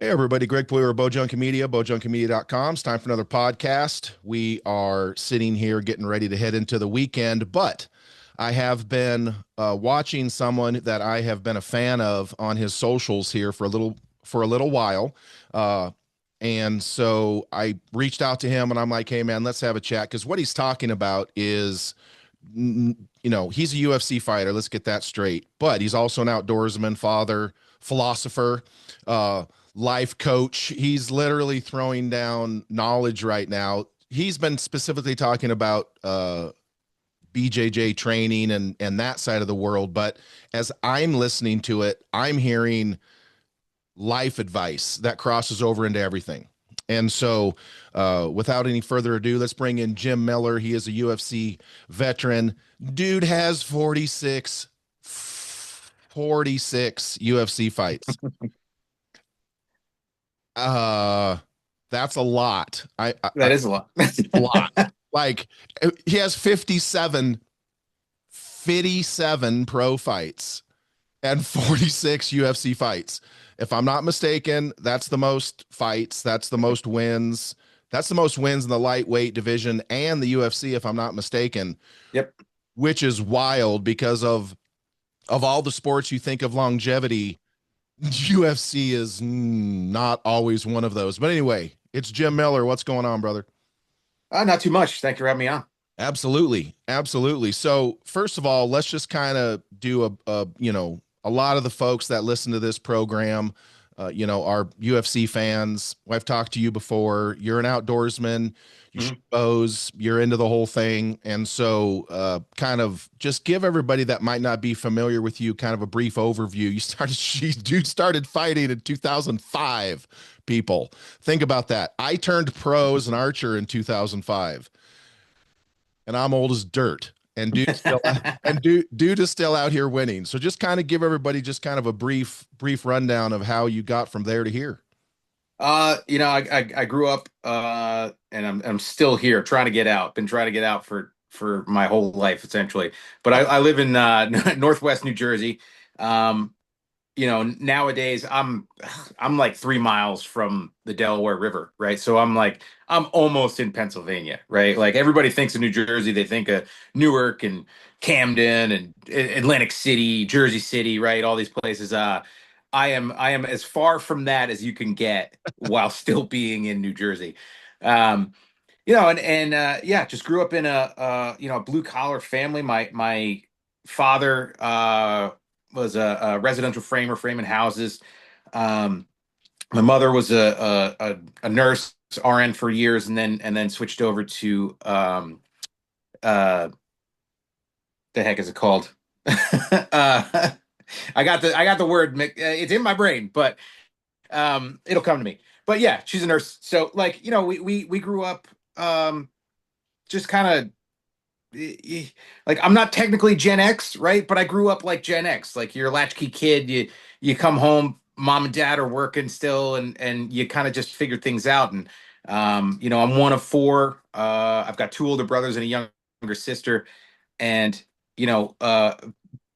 Hey everybody, Greg Plewer, Bojunkie Media, bojunkie.com. It's time for another podcast. We are sitting here getting ready to head into the weekend, but I have been watching someone that I have been a fan of on his socials here for a little while. Uh, and so I reached out to him and I'm like, hey man, let's have a chat because what he's talking about is he's a UFC fighter. Let's get that straight. But he's also an outdoorsman, father, philosopher, uh, life coach. He's literally throwing down knowledge right now. He's been specifically talking about BJJ training and that side of the world. But as I'm listening to it, I'm hearing life advice that crosses over into everything. And so, without any further ado, let's bring in Jim Miller. He is a UFC veteran. Dude has 46 UFC fights. Uh, that's a lot. That is a lot. A lot. Like he has 57 pro fights and 46 UFC fights. If I'm not mistaken, that's the most fights, that's the most wins. That's the most wins in the lightweight division and the UFC, if I'm not mistaken, Yep. which is wild because of all the sports you think of longevity, UFC is not always one of those. But anyway, it's Jim Miller. What's going on, brother? Not too much. Thank you for having me on. Absolutely. Absolutely. So, first of all, let's just kind of do a lot of the folks that listen to this program, are UFC fans. I've talked to you before. You're an outdoorsman, you shoot Mhm. bows, you're into the whole thing. And so, kind of just give everybody that might not be familiar with you kind of a brief overview. You started fighting in 2005, people. Think about that. I turned pro as an archer in 2005 and I'm old as dirt. And dude is still out here winning. So just kind of give everybody just kind of a brief rundown of how you got from there to here. I grew up and I'm still here trying to get out. Been trying to get out for my whole life essentially. But I live in Northwest New Jersey. Um, Nowadays I'm like 3 miles from the Delaware River, right? So I'm almost in Pennsylvania, right? Like everybody thinks of New Jersey, they think of Newark and Camden and Atlantic City, Jersey City, right? All these places. I am as far from that as you can get while still being in New Jersey. Um, yeah, just grew up in a blue collar family. My father was a residential framer, framing houses. Um, my mother was a nurse, RN for years, and then switched over to uh, the heck is it called? I got the word. It's in my brain, but it'll come to me. But yeah, she's a nurse. So like we grew up just kind of like I'm not technically Gen X, right? But I grew up like Gen X. Like you're a latchkey kid. You come home, mom and dad are working still, and you kind of just figure things out. And I'm one of four. I've got two older brothers and a younger sister. And you know, uh,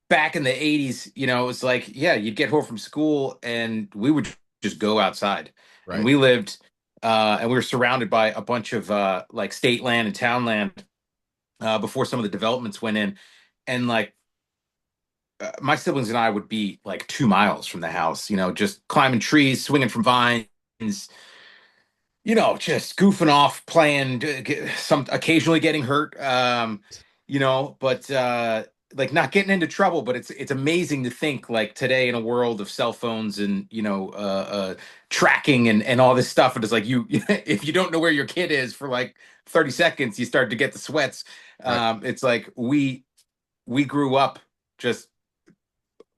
back in the '80s, it was like yeah, you'd get home from school and we would just go outside. And Right. we lived, and we were surrounded by a bunch of like state land and town land before some of the developments went in. And like my siblings and I would be like 2 miles from the house, just climbing trees, swinging from vines, just goofing off, playing, some occasionally getting hurt, but like not getting into trouble. But it's amazing to think like today in a world of cell phones and tracking and all this stuff, and it's like you if you don't know where your kid is for like 30 seconds, you start to get the sweats. Right. It's like we grew up just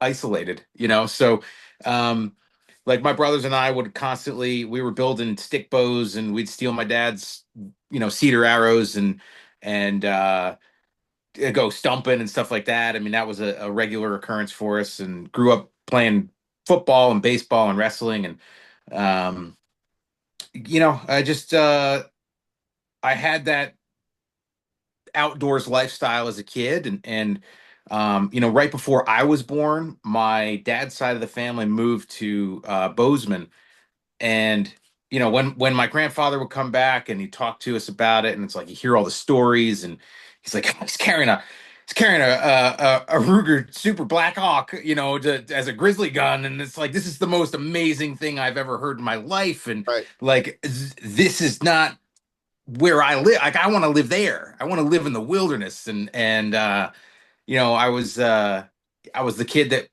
isolated, so um like my brothers and I would constantly we were building stick bows and we'd steal my dad's cedar arrows and go stumping and stuff like that. I mean that was a regular occurrence for us, and grew up playing football and baseball and wrestling. And um I just I had that outdoors lifestyle as a kid, and right before I was born, my dad's side of the family moved to Bozeman, And when my grandfather would come back and he talked to us about it, and it's like you hear all the stories, and he's like, he's carrying a Ruger Super Black Hawk, as a grizzly gun, and it's like this is the most amazing thing I've ever heard in my life, and Right. like this is not where I live. Like I want to live there. I want to live in the wilderness, and you know, I was uh I was the kid that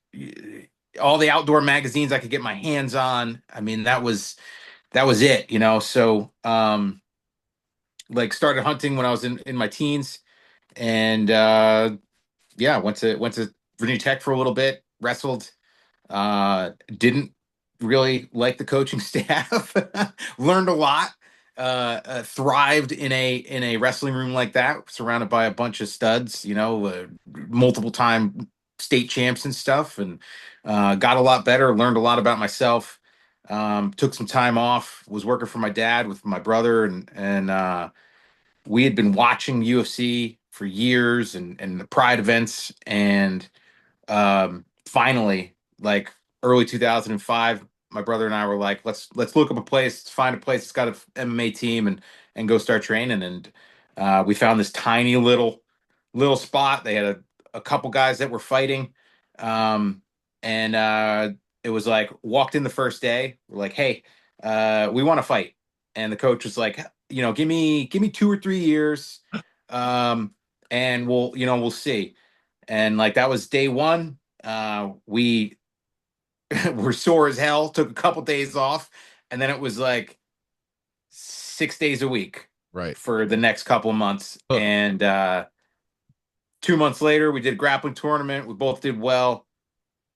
all the outdoor magazines I could get my hands on. I mean, that was it. So like started hunting when I was in my teens, and yeah, went to Virginia Tech for a little bit, wrestled, didn't really like the coaching staff. Learned a lot. Thrived in a wrestling room like that, surrounded by a bunch of studs. Multiple time state champs and stuff, and got a lot better. Learned a lot about myself. Took some time off. Was working for my dad with my brother, and we had been watching UFC for years and the Pride events, and finally, like early 2005, my brother and I were like, let's look up a place, let's find a place that's got an MMA team and go start training. And we found this tiny little spot. They had a couple guys that were fighting, and it was like walked in the first day. We're like, hey, we want to fight, and the coach was like, give me 2 or 3 years, um, and we'll see. And like that was day one. We were sore as hell, took a couple days off, and then it was like 6 days a week Right. for the next couple of months. Huh. And 2 months later, we did a grappling tournament. We both did well.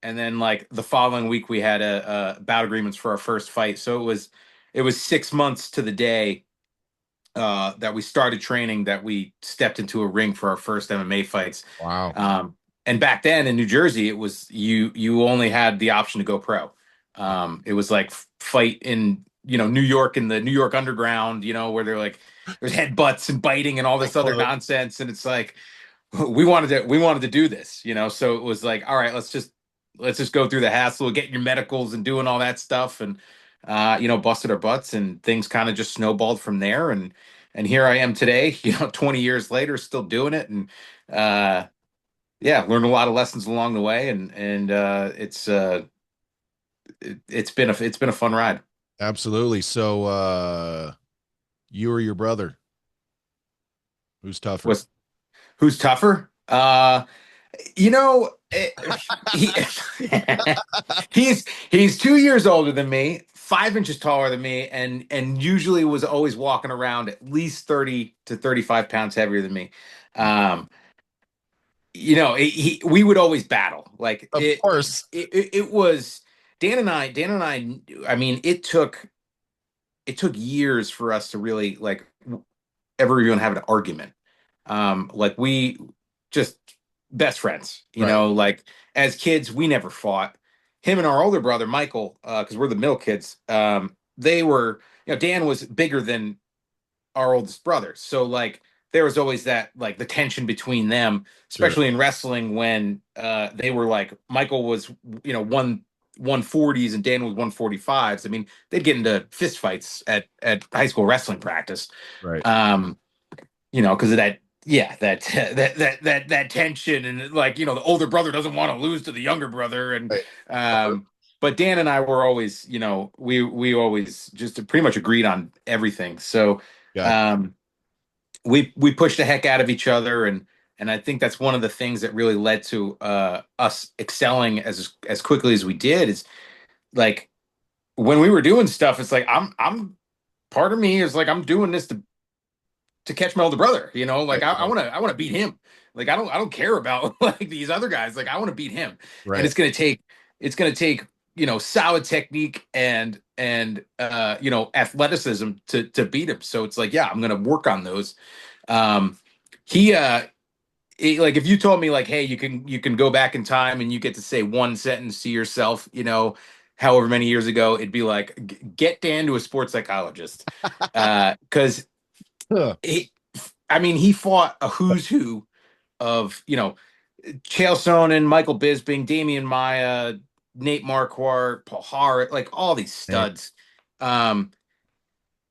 And then like the following week, we had a bout agreements for our first fight. So it was 6 months to the day that we started training, that we stepped into a ring for our first MMA fights. Wow. And back then in New Jersey, it was you only had the option to go pro. It was like fight in New York, in the New York underground, where they're like there's headbutts and biting and all this other nonsense, and it's like we wanted to do this, so it was like, all right, let's just go through the hassle of getting your medicals and doing all that stuff, and busted our butts, and things kind of just snowballed from there, and here I am today, 20 years later, still doing it, and uh yeah, learned a lot of lessons along the way, and it's been a fun ride. Absolutely. So you or your brother, who's tougher? Was Who's tougher? He he's 2 years older than me, 5 inches taller than me, and usually was always walking around at least 30 to 35 pounds heavier than me. Um, we would always battle. Like Of it was Dan and I. I mean, it took years for us to really like ever even have an argument. Like we just best friends, Right. like as kids, we never fought. Him and our older brother, Michael, because we're the middle kids, they were, Dan was bigger than our oldest brother. So like there was always that like the tension between them, Sure. especially in wrestling when they were like Michael was, one 140s and Dan was 145s. I mean, they'd get into fist fights at high school wrestling practice. Right. Um, because of that, yeah, that tension, and like, the older brother doesn't want to lose to the younger brother, and Right. but Dan and I were always, we always just pretty much agreed on everything. So Gotcha. um we pushed the heck out of each other, and I think that's one of the things that really led to us excelling as quickly as we did, is like when we were doing stuff, it's like I'm part of me is like I'm doing this to catch my older brother. Like Right. I Right. want to I want to beat him. Like I don't care about like these other guys. Like I want to beat him, and Right. it's gonna take solid technique and athleticism to beat him. So it's like, yeah, I'm gonna work on those. Um, he like if you told me like, hey, you can go back in time and you get to say one sentence to yourself, however many years ago, it'd be like, Get Dan to a sports psychologist," because Huh. he, I mean, he fought a who's who of, Chael Sonnen, Michael Bisping, Damian Maya, Nate Marquardt, Paul Hart, like all these Hey, studs. Um,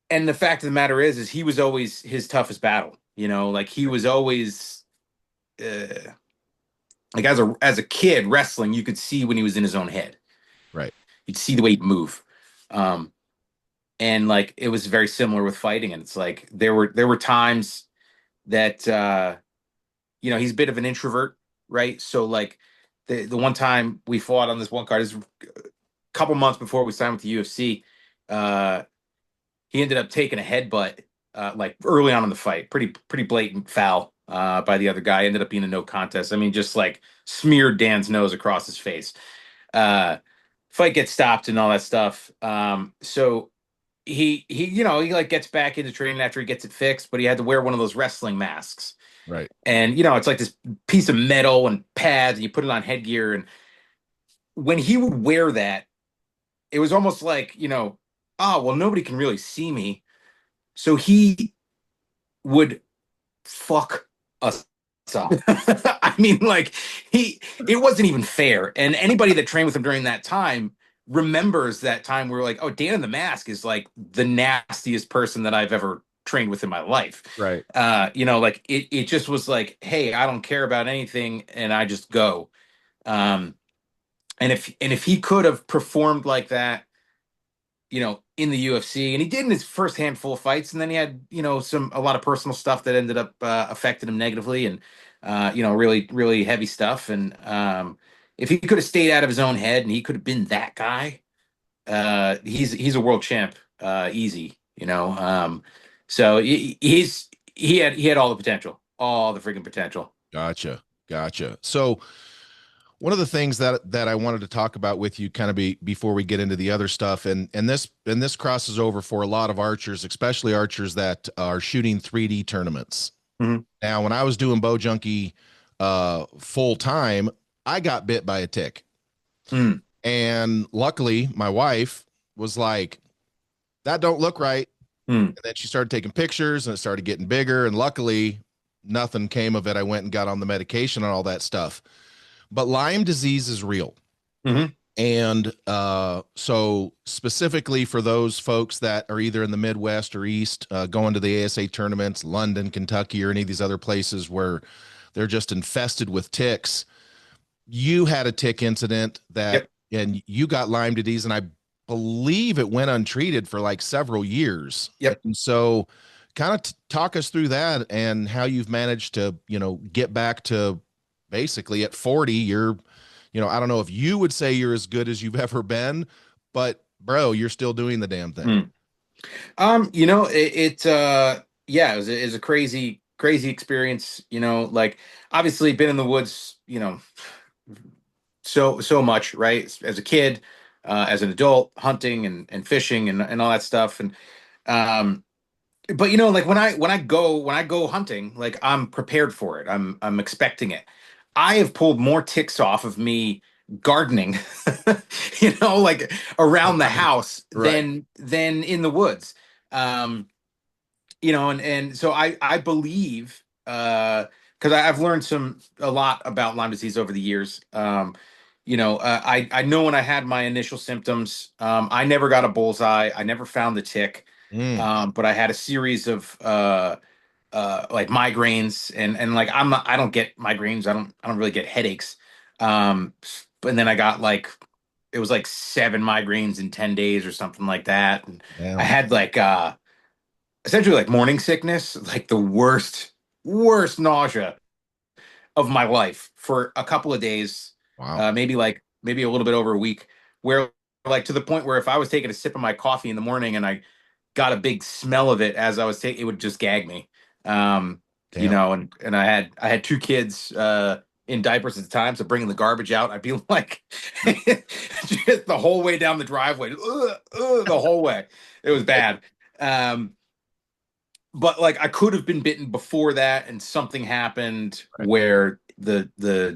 and the fact of the matter is he was always his toughest battle. Like he was always uh, like as a kid wrestling, you could see when he was in his own head. Right. You'd see the way he'd move. Um, and like it was very similar with fighting, and it's like there were times that he's a bit of an introvert, right? So like the one time we fought on this one card is a couple months before we signed with the UFC. uh he ended up taking a headbutt like early on in the fight, pretty blatant foul by the other guy. Ended up being a no contest. I mean, just like smeared Dan's nose across his face. uh Fight gets stopped and all that stuff. So he like gets back into training after he gets it fixed, but he had to wear one of those wrestling masks. Right. And it's like this piece of metal and pads, and you put it on headgear. And when he would wear that, it was almost like, oh, well, nobody can really see me. So he would fuck us up. I mean, like it wasn't even fair. And anybody that trained with him during that time remembers that time where like, oh, Dan in the Mask is like the nastiest person that I've ever trained with in my life. Right. Like it just was like, hey, I don't care about anything and I just go. Um, and if he could have performed like that, in the UFC, and he did in his first handful of fights, and then he had, a lot of personal stuff that ended up affecting him negatively, and really, really heavy stuff. And if he could have stayed out of his own head, and he could have been that guy, he's a world champ, easy. So he had all the freaking potential. Gotcha. Gotcha. So one of the things that I wanted to talk about with you kind of before we get into the other stuff, and this crosses over for a lot of archers, especially archers that are shooting 3D tournaments. Mhm. Now, when I was doing Bow Junkie full time, I got bit by a tick. Mm. And luckily, my wife was like, that don't look right. Mm. And then she started taking pictures and it started getting bigger. And luckily, nothing came of it. I went and got on the medication and all that stuff. But Lyme disease is real. Mhm. And so, specifically for those folks that are either in the Midwest or East, going to the ASA tournaments, London, Kentucky, or any of these other places where they're just infested with ticks, you had a tick incident Yep. and you got Lyme disease, and I believe it went untreated for like several years. Yep. And so, kind of talk us through that and how you've managed to, get back to basically at 40, I don't know if you would say you're as good as you've ever been, but bro, you're still doing the damn thing. Mm. Yeah, it was a crazy, crazy experience, like obviously been in the woods, so much, right? As a kid, as an adult, hunting and fishing and all that stuff. And um but like when I go hunting, like I'm prepared for it. I'm expecting it. I have pulled more ticks off of me gardening, like around the Right. house Right. than in the woods. Um, and so I believe, because I've learned a lot about Lyme disease over the years. I know when I had my initial symptoms, I never got a bullseye. I never found the tick. Mm, But I had a series of like migraines, and like I don't get migraines. I don't really get headaches. And then I got like it was like 7 migraines in 10 days or something like that. And I damn. had like essentially like morning sickness, like the worst nausea of my life for a couple of days, Wow. maybe a little bit over a week, where like to the point where if I was taking a sip of my coffee in the morning and I got a big smell of it as I was taking, it would just gag me. Um, Damn. and I had 2 kids in diapers at the time, so bringing the garbage out, I'd be like just the whole way down the driveway, the whole way. It was bad. Um, but like I could have been bitten before that, and something happened Right. where uh,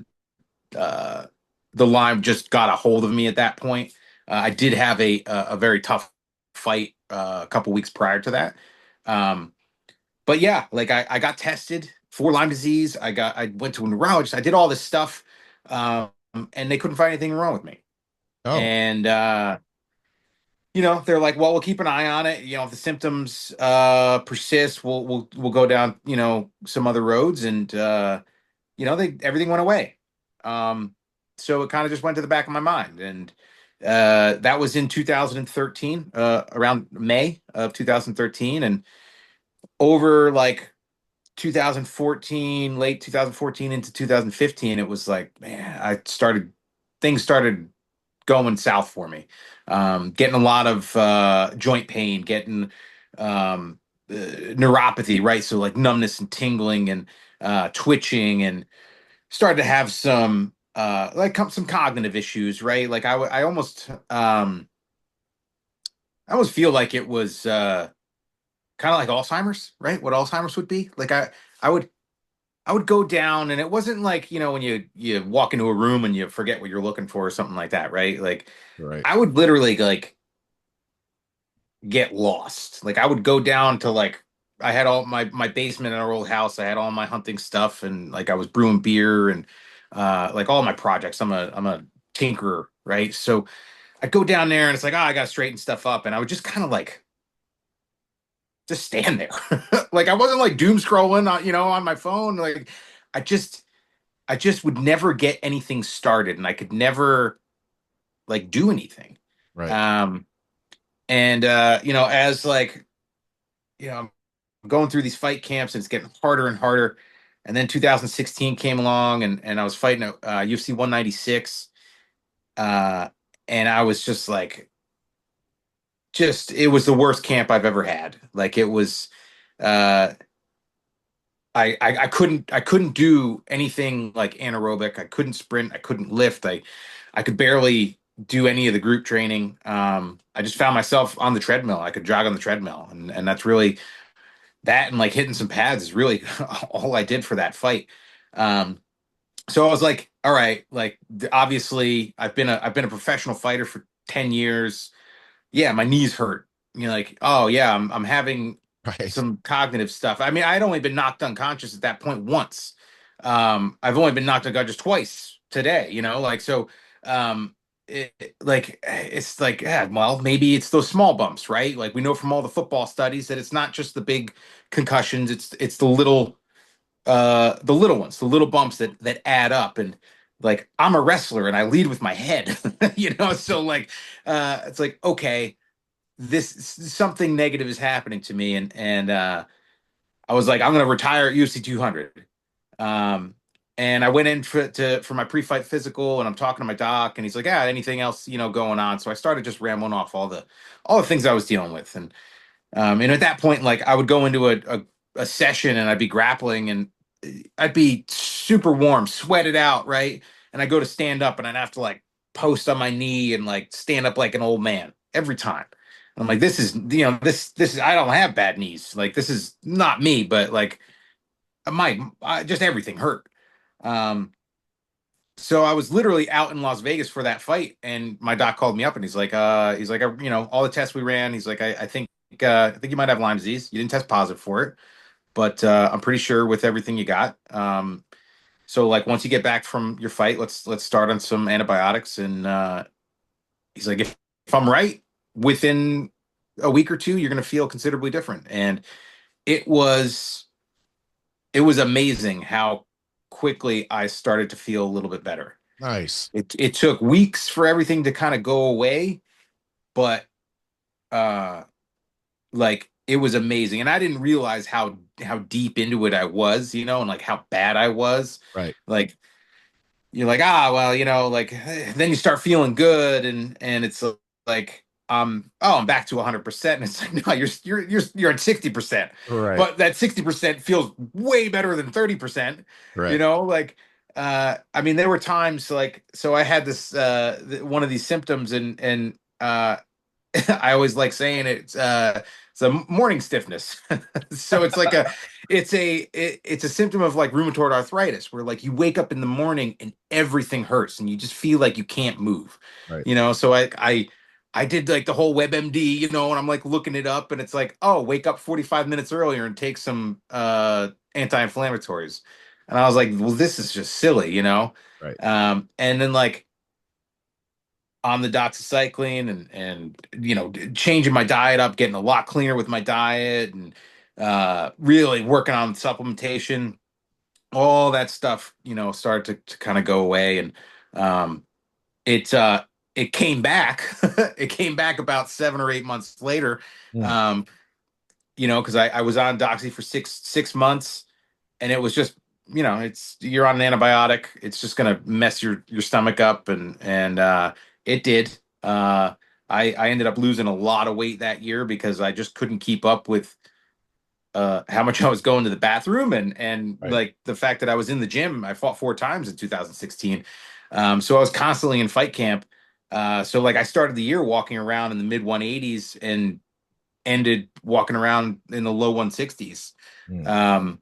the Lyme just got a hold of me at that point. I did have a very tough fight a couple weeks prior to that. Um, but yeah, like I got tested for Lyme disease. I went to a neurologist. I did all this stuff, um, and they couldn't find anything wrong with me. Oh, And they're like, well, we'll keep an eye on it. If the symptoms persist, we'll go down, some other roads, and they everything went away. Um, so it kind of just went to the back of my mind, and that was in 2013, around May of 2013, and over like 2014, late 2014 into 2015, it was like, man, things started going south for me. Getting a lot of joint pain, getting neuropathy, right? So like numbness and tingling and twitching, and started to have some some cognitive issues, right? Like I almost feel like it was kind of like Alzheimer's, right? What Alzheimer's would be. Like I would I would go down, and it wasn't like, when you walk into a room and you forget what you're looking for or something like that, right? Like Right. I would literally like get lost. Like I would go down to like I had all my basement in our old house. I had all my hunting stuff, and like I was brewing beer and like all my projects. I'm a tinkerer, right? So I'd go down there and it's like, oh, I gotta straighten stuff up. And I would just kind of like just stand there. Like I wasn't like doom scrolling on my phone. Like I just I just would never get anything started, and I could never like do anything. Right. Um and as like, I'm going through these fight camps, and it's getting harder and harder. And then 2016 came along, and I was fighting at UFC 196. Uh and I was just like, it was the worst camp I've ever had. Like it was uh I couldn't do anything like anaerobic. I couldn't sprint. I couldn't lift. I could barely do any of the group training. I just found myself on the treadmill. I could jog on the treadmill, and that's really that, and like hitting some pads is really all I did for that fight. Um, so I was like, all right, like obviously I've been a professional fighter for 10 years. Yeah, my knees hurt. Like, oh yeah, I'm having Right. some cognitive stuff. I mean, I'd only been knocked unconscious at that point once. I've only been knocked unconscious twice today, like so. It's like, yeah, well, maybe it's those small bumps, right? Like we know from all the football studies that it's not just the big concussions, it's the little ones, the little bumps that add up. And like I'm a wrestler and I lead with my head, so like it's like, okay, this something negative is happening to me, and I was like, I'm going to retire at UFC 200. Um, and I went in for my pre-fight physical, and I'm talking to my doc, and he's like, "Yeah, anything else, going on?" So I started just rambling off all the things I was dealing with, and at that point, like I would go into a session, and I'd be grappling, and I'd be super warm, sweated out, right? And I go to stand up, and I'd have to like post on my knee and like stand up like an old man every time. And I'm like, this is, this is, I don't have bad knees. Like this is not me, but like just everything hurt. Um, so I was literally out in Las Vegas for that fight, and my doc called me up, and he's like, all the tests we ran, he's like, I think you might have Lyme disease. You didn't test positive for it, but I'm pretty sure with everything you got. So like once you get back from your fight, let's start on some antibiotics. And he's like, if I'm right, within a week or two, you're gonna feel considerably different. And it was it was amazing how quickly I started to feel a little bit better. Nice. It took weeks for everything to kind of go away, but uh like it was amazing. And I didn't realize how deep into it I was, and like how bad I was. Right. Like you're like, ah, well, like then you start feeling good, and it's like, I'm back to 100%. And it's like, no, you're at 60%. Right. But that 60% feels way better than 30%, Right. like I mean, there were times like, so I had this one of these symptoms, and I always like saying it's a morning stiffness. So it's like it's a symptom of like rheumatoid arthritis, where like you wake up in the morning and everything hurts, and you just feel like you can't move. Right. So I did like the whole WebMD, and I'm like looking it up, and it's like, oh, wake up 45 minutes earlier and take some anti-inflammatories. And I was like, well, this is just silly. Right. And then like on the doxycycline and changing my diet up, getting a lot cleaner with my diet, and really working on supplementation. All that stuff, started to kind of go away, and um, it it came back. It came back about 7 or 8 months later. Mm. Um, because I was on Doxy for six months, and it was just, it's you're on an antibiotic. It's just gonna mess your stomach up, and it did. I ended up losing a lot of weight that year because I just couldn't keep up with how much I was going to the bathroom, and Right. like the fact that I was in the gym. I fought 4 times in 2016, so I was constantly in fight camp. So like I started the year walking around in the mid 180s and ended walking around in the low 160s. Mm. Um,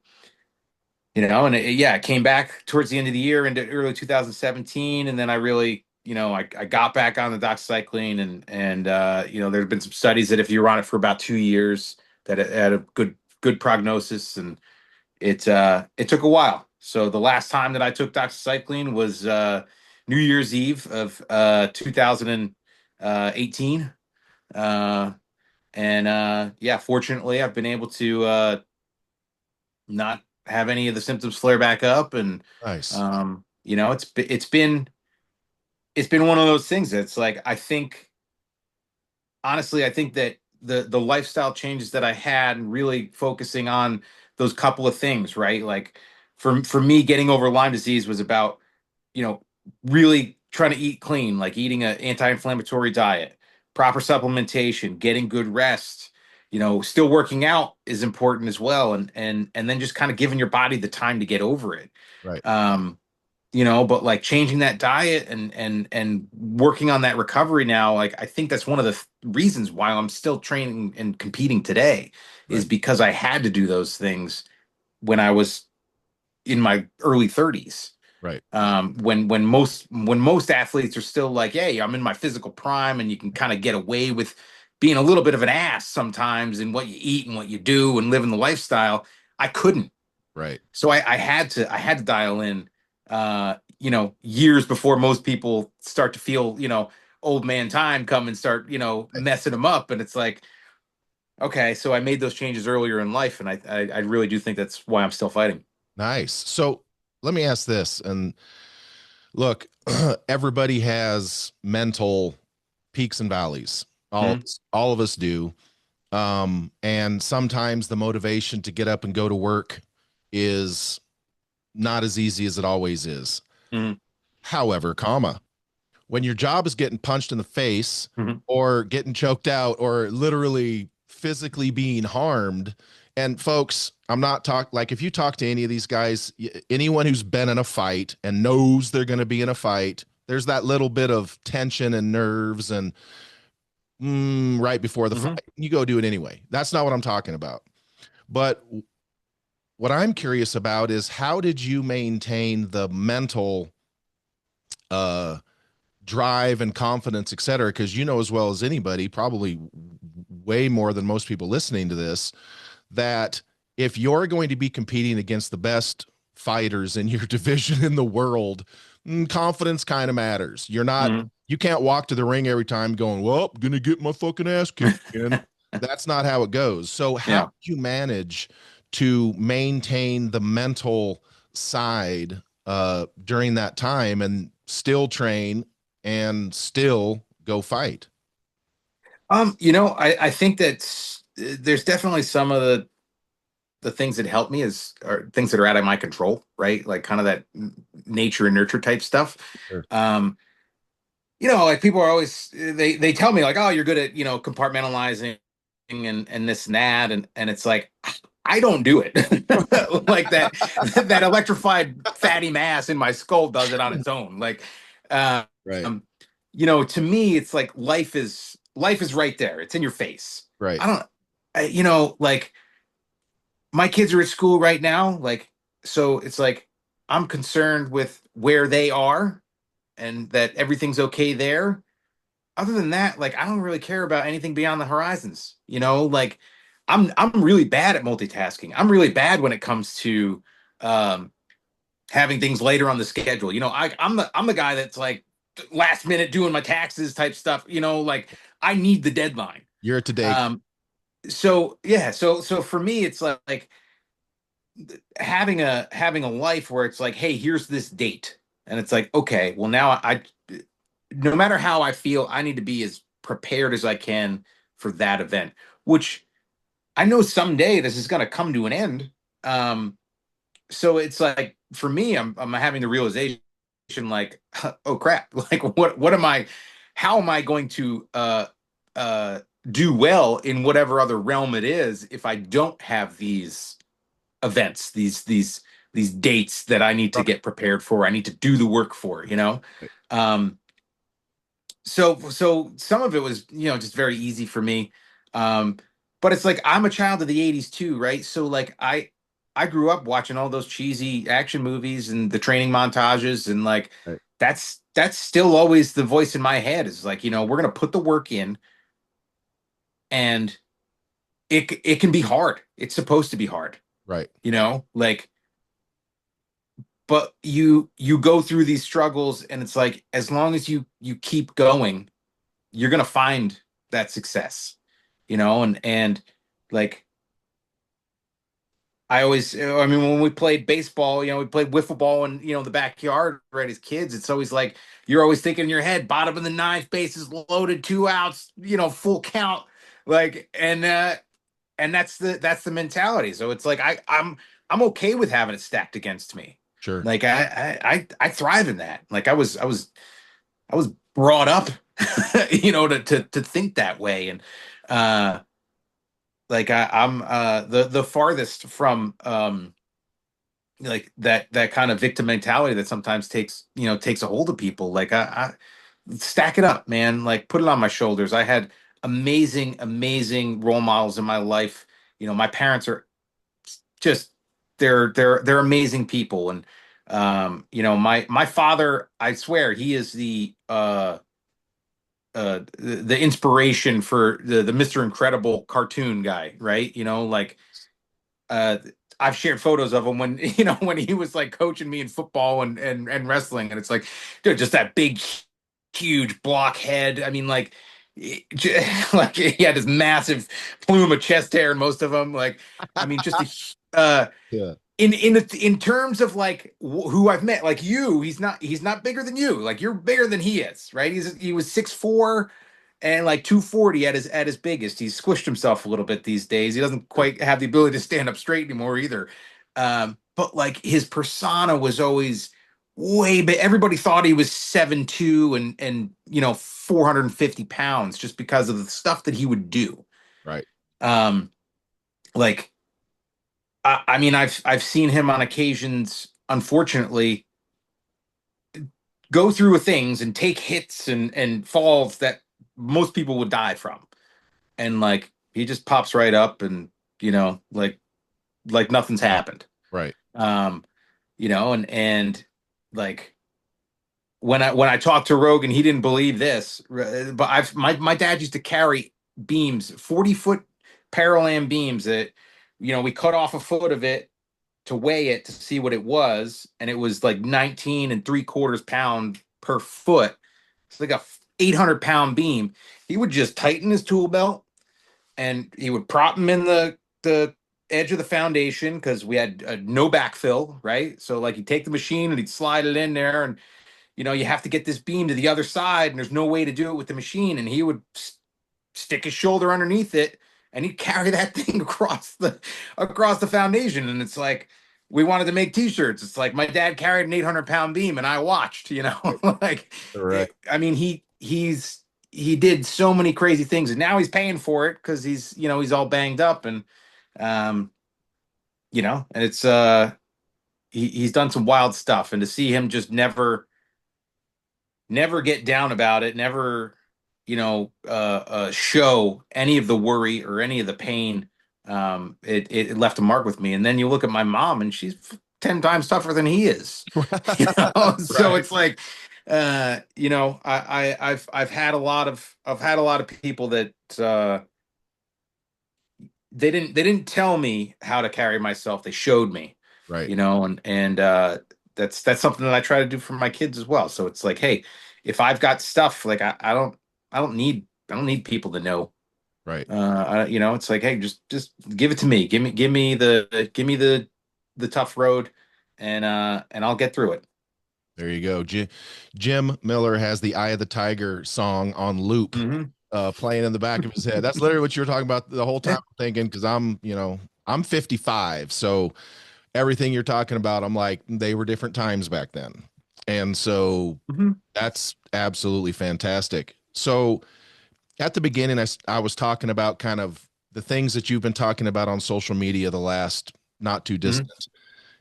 and yeah, it came back towards the end of the year into early 2017, and then I really, I got back on the doxycycline, and there have been some studies that if you're on it for about 2 years, that it had a good prognosis, and it took a while. So the last time that I took doxycycline was New Year's Eve of 2018. And yeah, fortunately, I've been able to not have any of the symptoms flare back up, and Nice. it's been one of those things that's like, I think, honestly, I think that the lifestyle changes that I had, and really focusing on those couple of things, right? Like for me, getting over Lyme disease was about, you know, really trying to eat clean, like eating an anti-inflammatory diet, proper supplementation, getting good rest, still working out is important as well. And then just kind of giving your body the time to get over it. Right. Um, but like changing that diet and working on that recovery now, like I think that's one of the reasons why I'm still training and competing today, is Right. because I had to do those things when I was in my early 30s. Right. When most athletes are still like, hey, I'm in my physical prime, and you can kind of get away with being a little bit of an ass sometimes in what you eat and what you do and living the lifestyle. I couldn't. Right. So I had to dial in, years before most people start to feel, old man time come and start, messing them up. And it's like, okay, so I made those changes earlier in life, and I really do think that's why I'm still fighting. Nice. So let me ask this. And look, everybody has mental peaks and valleys. Mhm. All of us do. And sometimes the motivation to get up and go to work is not as easy as it always is. Mhm. However, when your job is getting punched in the face Mhm. or getting choked out or literally physically being harmed, and folks, I'm not talking like if you talk to any of these guys, anyone who's been in a fight and knows they're going to be in a fight, there's that little bit of tension and nerves and right before the Mhm. fight. You go do it anyway. That's not what I'm talking about. But what I'm curious about is how did you maintain the mental uh drive and confidence, et cetera? Because you know as well as anybody, probably way more than most people listening to this, that if you're going to be competing against the best fighters in your division in the world, confidence kind of matters. Mhm. You can't walk to the ring every time going, well, I'm gonna get my fucking ass kicked again. That's not how it goes. So how Yeah. do you manage to maintain the mental side during that time and still train and still go fight? I think that there's definitely some of the things that help me are things that are out of my control, right? Like kind of that nature and nurture type stuff. Sure. Um, like people are always, they tell me like, oh, you're good at, compartmentalizing and this and that, and it's like, I don't do it. Like that electrified fatty mass in my skull does it on its own. Like, uh, Right. um, to me, it's like life is right there. It's in your face. Right. I don't, like my kids are at school right now, like, so it's like I'm concerned with where they are and that everything's okay there. Other than that, like I don't really care about anything beyond the horizons. Like I'm really bad at multitasking. I'm really bad when it comes to um having things later on the schedule. I'm the guy that's like last minute doing my taxes type stuff, like I need the deadline. You're a today. Um, so yeah, so for me, it's like having a life where it's like, hey, here's this date, and it's like, okay, well now no matter how I feel, I need to be as prepared as I can for that event, which I know someday this is going to come to an end. Um, so it's like for me, I'm having the realization like, oh crap, like what am I? How am I going to uh, do well in whatever other realm it is if I don't have these events, these dates that I need to Right. get prepared for? I need to do the work for. Um, so some of it was just very easy for me, um but it's like I'm a child of the 80s too, right? So like I grew up watching all those cheesy action movies and the training montages, and like Right. that's still always the voice in my head is like, we're gonna put the work in, and it can be hard. It's supposed to be hard, Right. like, but you go through these struggles, and it's like as long as you keep going, you're gonna find that success, and like I mean, when we played baseball, we played wiffle ball in, the backyard, right, as kids. It's always like you're always thinking in your head, bottom of the ninth, bases loaded, 2 outs, full count, like, and that's the mentality. So it's like I'm okay with having it stacked against me. Sure. Like I thrive in that. Like I was brought up, to think that way, and uh, like I'm the farthest from like that kind of victim mentality that sometimes takes a hold of people. Like I stack it up, man. Like put it on my shoulders. I had amazing role models in my life. My parents are just they're amazing people, and my father, I swear, he is the inspiration for the Mr. Incredible cartoon guy, right? Like uh I've shared photos of him when when he was like coaching me in football and wrestling, and it's like, dude, just that big huge block head. I mean, like like he had this massive plume of chest hair in most of them. Like, I mean, just Yeah. in terms of like who I've met, like you, he's not bigger than you. Like you're bigger than he is, right? He was 6'4" and like 240 at his biggest. He's squished himself a little bit these days. He doesn't Sure. quite have the ability to stand up straight anymore either. But like his persona was always way big. Everybody thought he was 7'2" and 450 pounds just because of the stuff that he would do. Right. Um, like I mean, I've seen him on occasions, unfortunately, go through things and take hits and falls that most people would die from, and like he just pops right up, and like nothing's happened. Right. Um, and like when I talked to Rogan, he didn't believe this, but my dad used to carry beams, 40-foot parallelogram beams that we cut off a foot of it to weigh it to see what it was, and it was like 19 3/4 pound per foot. It's like a 800-pound beam. He would just tighten his tool belt, and he would prop him in the edge of the foundation because we had no backfill, right? So like he'd take the machine and he'd slide it in there, and you have to get this beam to the other side, and there's no way to do it with the machine, and he would stick his shoulder underneath it, and he'd carry that thing across the foundation. And it's like we wanted to make t-shirts. It's like my dad carried an 800-pound beam and I watched, like Right. I mean, he did so many crazy things, and now he's paying for it because he's all banged up, and um and it's he's done some wild stuff, and to see him just never get down about it, never, show any of the worry or any of the pain. It left a mark with me. And then you look at my mom, and she's 10 times tougher than he is. So Right. it's like, I've had a lot of people that they didn't tell me how to carry myself. They showed me, Right. and that's something that I try to do for my kids as well. So it's like, hey, if I've got stuff like I don't need people to know. Right. It's like, hey, just give it to me. Give me the tough road, and I'll get through it. There you go. Jim Miller has the Eye of the Tiger song on loop, Hmm. playing in the back of his head. That's literally what you were talking about the whole time. Yeah. I'm thinking, because I'm 55, so everything you're talking about, I'm like, they were different times back then, and so Hmm. that's absolutely fantastic. So at the beginning, I was talking about kind of the things that you've been talking about on social media the last not too Hmm. distant.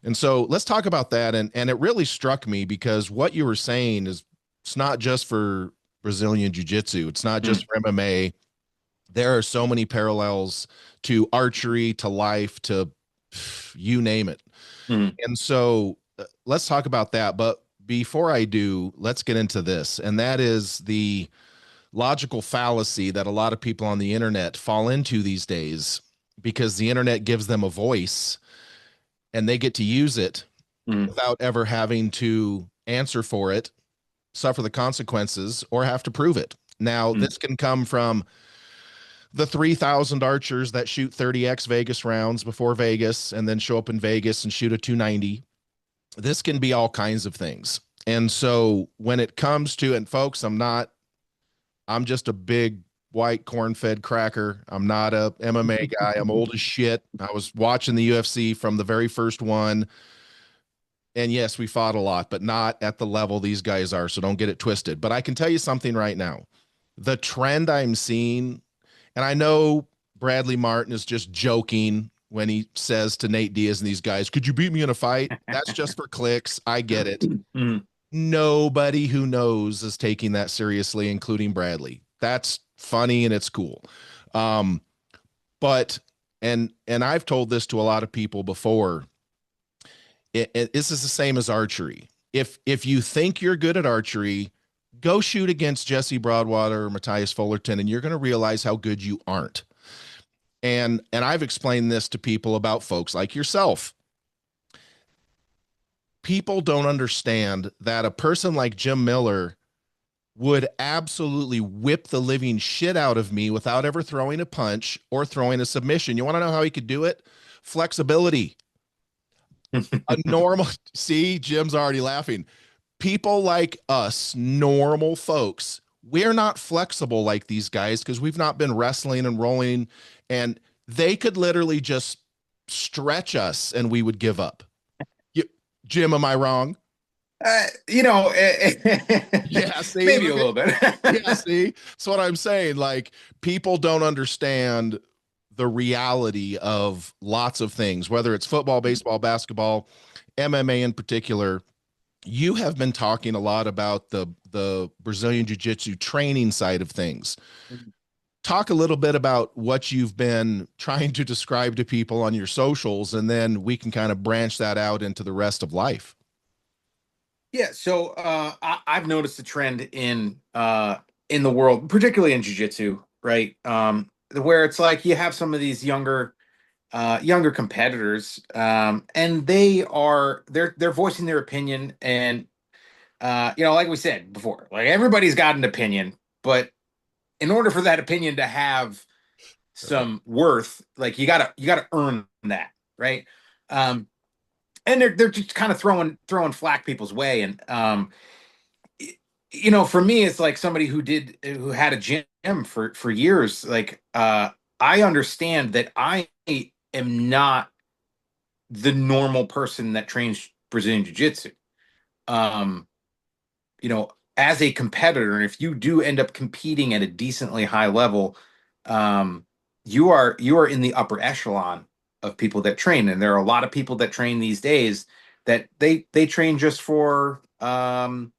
And so let's talk about that. And it really struck me because what you were saying is it's not just for Brazilian Jiu-Jitsu. It's not just for MMA. There are so many parallels to archery, to life, to you name it. Hmm. And so let's talk about that. But before I do, let's get into this. And that is the logical fallacy that a lot of people on the internet fall into these days because the internet gives them a voice and they get to use it Hmm. without ever having to answer for it, suffer the consequences, or have to prove it. Now, Hmm. this can come from the 3,000 archers that shoot 30x Vegas rounds before Vegas and then show up in Vegas and shoot a 290. This can be all kinds of things. And so when it comes to, and folks, I'm just a big white corn-fed cracker. I'm not a MMA guy. I'm old as shit. I was watching the UFC from the very first one. And yes, we fought a lot, but not at the level these guys are. So don't get it twisted. But I can tell you something right now. The trend I'm seeing, and I know Bradley Martin is just joking when he says to Nate Diaz and these guys, could you beat me in a fight? That's just for clicks. I get it. Hmm. Nobody who knows is taking that seriously, including Bradley. That's funny and it's cool. Um, but and I've told this to a lot of people before. This is the same as archery. If you think you're good at archery, go shoot against Jesse Broadwater or Matthias Fullerton, and you're going to realize how good you aren't. And I've explained this to people about folks like yourself. People don't understand that a person like Jim Miller would absolutely whip the living shit out of me without ever throwing a punch or throwing a submission. You want to know how he could do it? Flexibility. A normal, see, Jim's already laughing. People like us, normal folks, we're not flexible like these guys because we've not been wrestling and rolling, and they could literally just stretch us and we would give up. You, Jim, am I wrong? You know, Yeah, see, maybe a look at, little bit. yeah, see. So what I'm saying, like, people don't understand the reality of lots of things, whether it's football, baseball, basketball, MMA in particular. You have been talking a lot about the Brazilian Jiu-Jitsu training side of things. Talk a little bit about what you've been trying to describe to people on your socials, and then we can kind of branch that out into the rest of life. Yeah, so I've noticed a trend in the world, particularly in jiu-jitsu, right? Where it's like you have some of these younger competitors, and they're voicing their opinion, and like we said before, like everybody's got an opinion, but in order for that opinion to have Right. some worth, like you gotta earn that, right? Um, and they're just kind of throwing flack people's way, and for me, it's like somebody who had a gym for years. Like, I understand that I am not the normal person that trains Brazilian Jiu Jitsu. Um, as a competitor, and if you do end up competing at a decently high level, um, you are in the upper echelon of people that train, and there are a lot of people that train these days that they train just for kind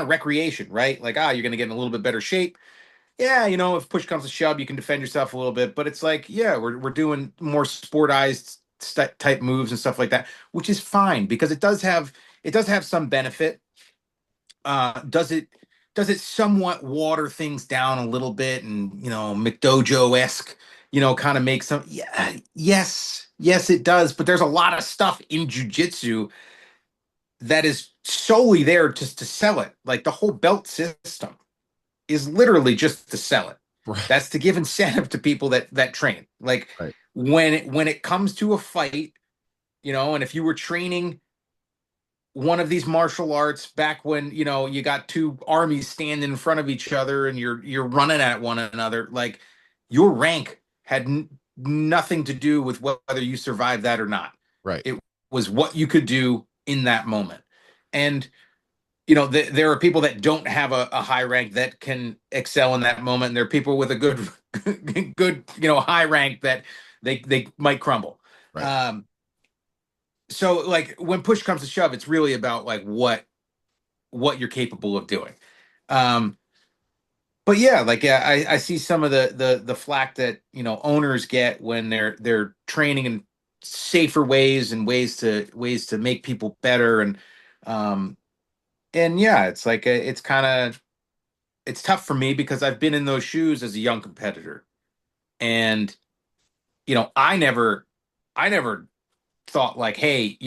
of recreation, right? Like, you're going to get in a little bit better shape. Yeah, if push comes to shove, you can defend yourself a little bit. But it's like, yeah, we're doing more sportized type moves and stuff like that, which is fine because it does have some benefit. Does it somewhat water things down a little bit and McDojo esque, kind of make some? Yeah, yes, it does. But there's a lot of stuff in jujitsu that is solely there just to sell it. Like the whole belt system is literally just to sell it. Right. That's to give incentive to people that train. Like Right. when it comes to a fight, and if you were training one of these martial arts back when you got two armies standing in front of each other and you're running at one another, like your rank had nothing to do with whether you survived that or not. Right. It was what you could do in that moment. And there are people that don't have a high rank that can excel in that moment, and there are people with a good high rank that they might crumble. Right. So like when push comes to shove, it's really about like what you're capable of doing. Um, but yeah, like I see some of the flack that owners get when they're training in safer ways and ways to make people better, um and yeah, it's like it's kind of it's tough for me because I've been in those shoes as a young competitor, and I never thought like, hey,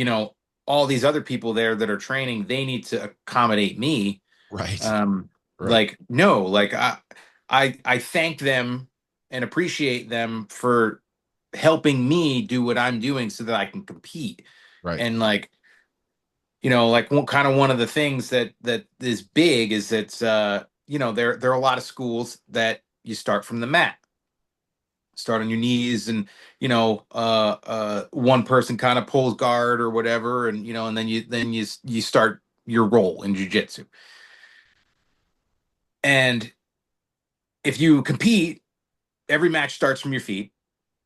all these other people there that are training, they need to accommodate me. Right. um Right. like no, like I thank them and appreciate them for helping me do what I'm doing so that I can compete. Right. And like like one of the things that is big is that there are a lot of schools that you start from the mat, start on your knees, and one person kind of pulls guard or whatever, and and then you start your role in jiu-jitsu. And if you compete, every match starts from your feet.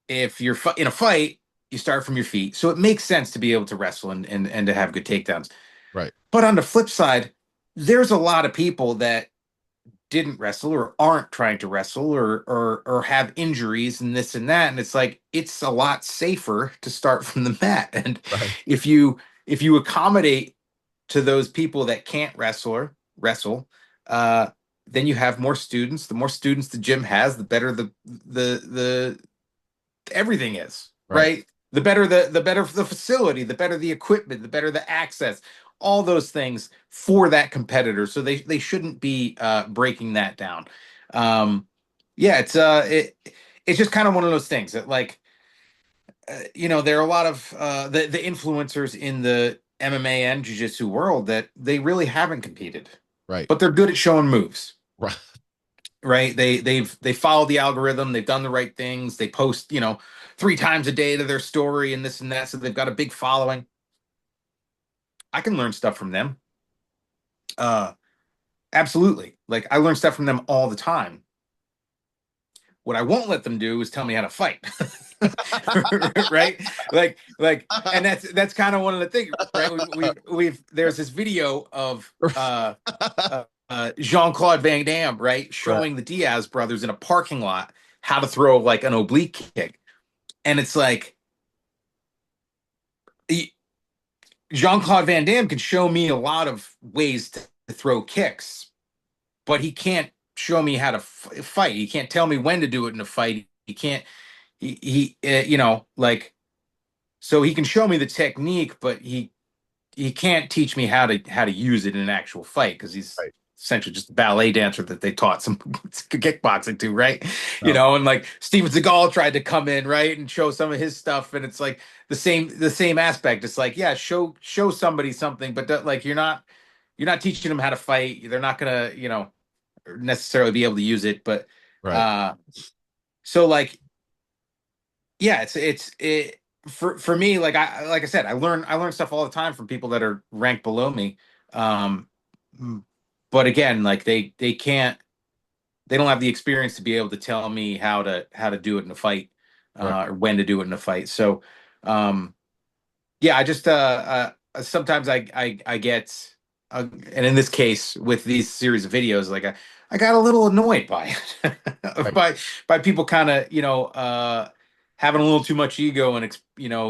If you're in a fight, you start from your feet, so it makes sense to be able to wrestle and to have good takedowns. Right. But on the flip side, there's a lot of people that didn't wrestle or aren't trying to wrestle or have injuries and this and that, and it's like it's a lot safer to start from the mat. And Right. if you accommodate to those people that can't wrestle, uh then you have more students. The more students the gym has, the better the everything is, Right. right? The better the facility, the better the equipment, the better the access, all those things for that competitor. So they shouldn't be breaking that down. Yeah, it's just kind of one of those things that like there are a lot of the influencers in the MMA and jiu-jitsu world that they really haven't competed, Right. but they're good at showing moves. Right. Right, they follow the algorithm, they've done the right things, they post 3 times a day to their story and this and that, so they've got a big following. I can learn stuff from them. uh Absolutely, like I learn stuff from them all the time. What I won't let them do is tell me how to fight. Right, and that's kind of one of the things, right? We've there's this video of Jean-Claude Van Damme, right, Right. showing the Diaz brothers in a parking lot how to throw like an oblique kick. And it's like Jean-Claude Van Damme can show me a lot of ways to throw kicks, but he can't show me how to fight. He can't tell me when to do it in a fight. He can't, like, so he can show me the technique, but he can't teach me how to use it in an actual fight because he's Right. essentially just a ballet dancer that they taught some kickboxing to, right? No. And like Steven Seagal tried to come in, right, and show some of his stuff, and it's like the same aspect. It's like, yeah, show somebody something, but like you're not teaching them how to fight. They're not gonna necessarily be able to use it, but Right. uh so like yeah, it for me, like I said, I learn stuff all the time from people that are ranked below me. Um but again, like they don't have the experience to be able to tell me how to do it in a fight, Right. or when to do it in a fight. So um yeah, I just sometimes I get and in this case with these series of videos, like I got a little annoyed by it, Right. by people kind of having a little too much ego and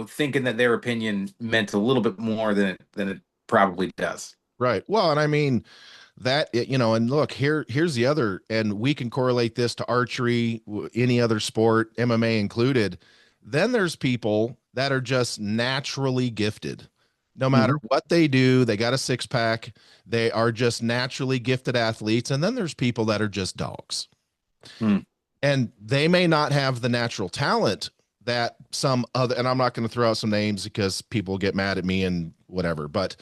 thinking that their opinion meant a little bit more than it probably does. Right. Well, and I mean and look, here's the other, and we can correlate this to archery, any other sport, MMA included. Then there's people that are just naturally gifted. No matter Hmm. what they do, they got a six pack. They are just naturally gifted athletes. And then there's people that are just dogs. Mm. And they may not have the natural talent that some other, and I'm not going to throw out some names because people get mad at me and whatever, but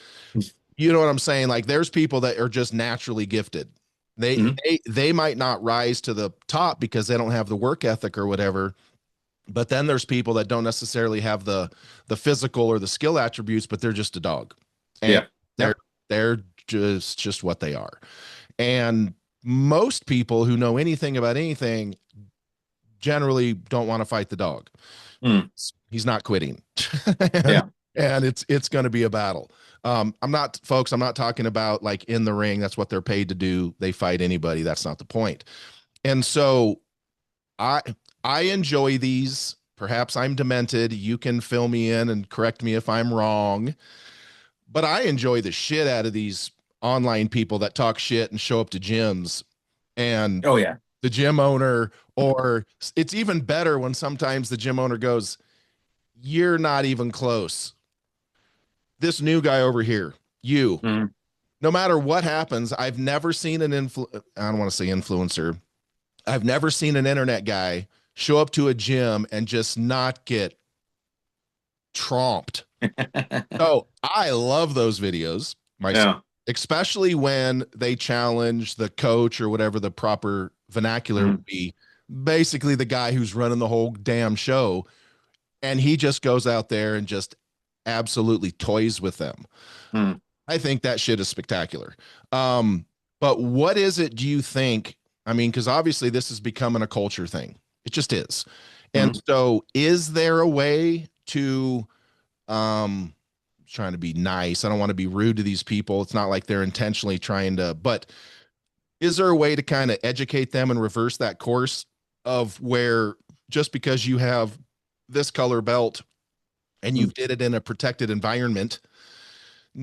you know what I'm saying? Like there's people that are just naturally gifted. They Hmm. they might not rise to the top because they don't have the work ethic or whatever. But then there's people that don't necessarily have the physical or the skill attributes, but they're just a dog. And Yeah. they're Yep. they're just what they are. And most people who know anything about anything generally don't want to fight the dog. Mm. He's not quitting. and, Yeah. and it's going to be a battle. I'm not, folks, I'm not talking about like in the ring. That's what they're paid to do. They fight anybody. That's not the point. And so I I enjoy these. Perhaps I'm demented. You can fill me in and correct me if I'm wrong. But I enjoy the shit out of these online people that talk shit and show up to gyms and Oh yeah. the gym owner, or it's even better when sometimes the gym owner goes, "You're not even close. This new guy over here, you, Mm. no matter what happens, I've never seen I don't want to say influencer. I've never seen an internet guy show up to a gym and just not get tromped. Oh, I love those videos myself, Yeah. especially when they challenge the coach or whatever the proper vernacular Mm. would be. Basically, the guy who's running the whole damn show, and he just goes out there and just absolutely toys with them. Mm. I think that shit is spectacular. Um, but what is it, do you think? I mean, because obviously this is becoming a culture thing. It just is. And Mm. so, is there a way to trying to be nice. I don't want to be rude to these people. It's not like they're intentionally trying to, but is there a way to kind of educate them and reverse that course of where just because you have this color belt and you Mm. did it in a protected environment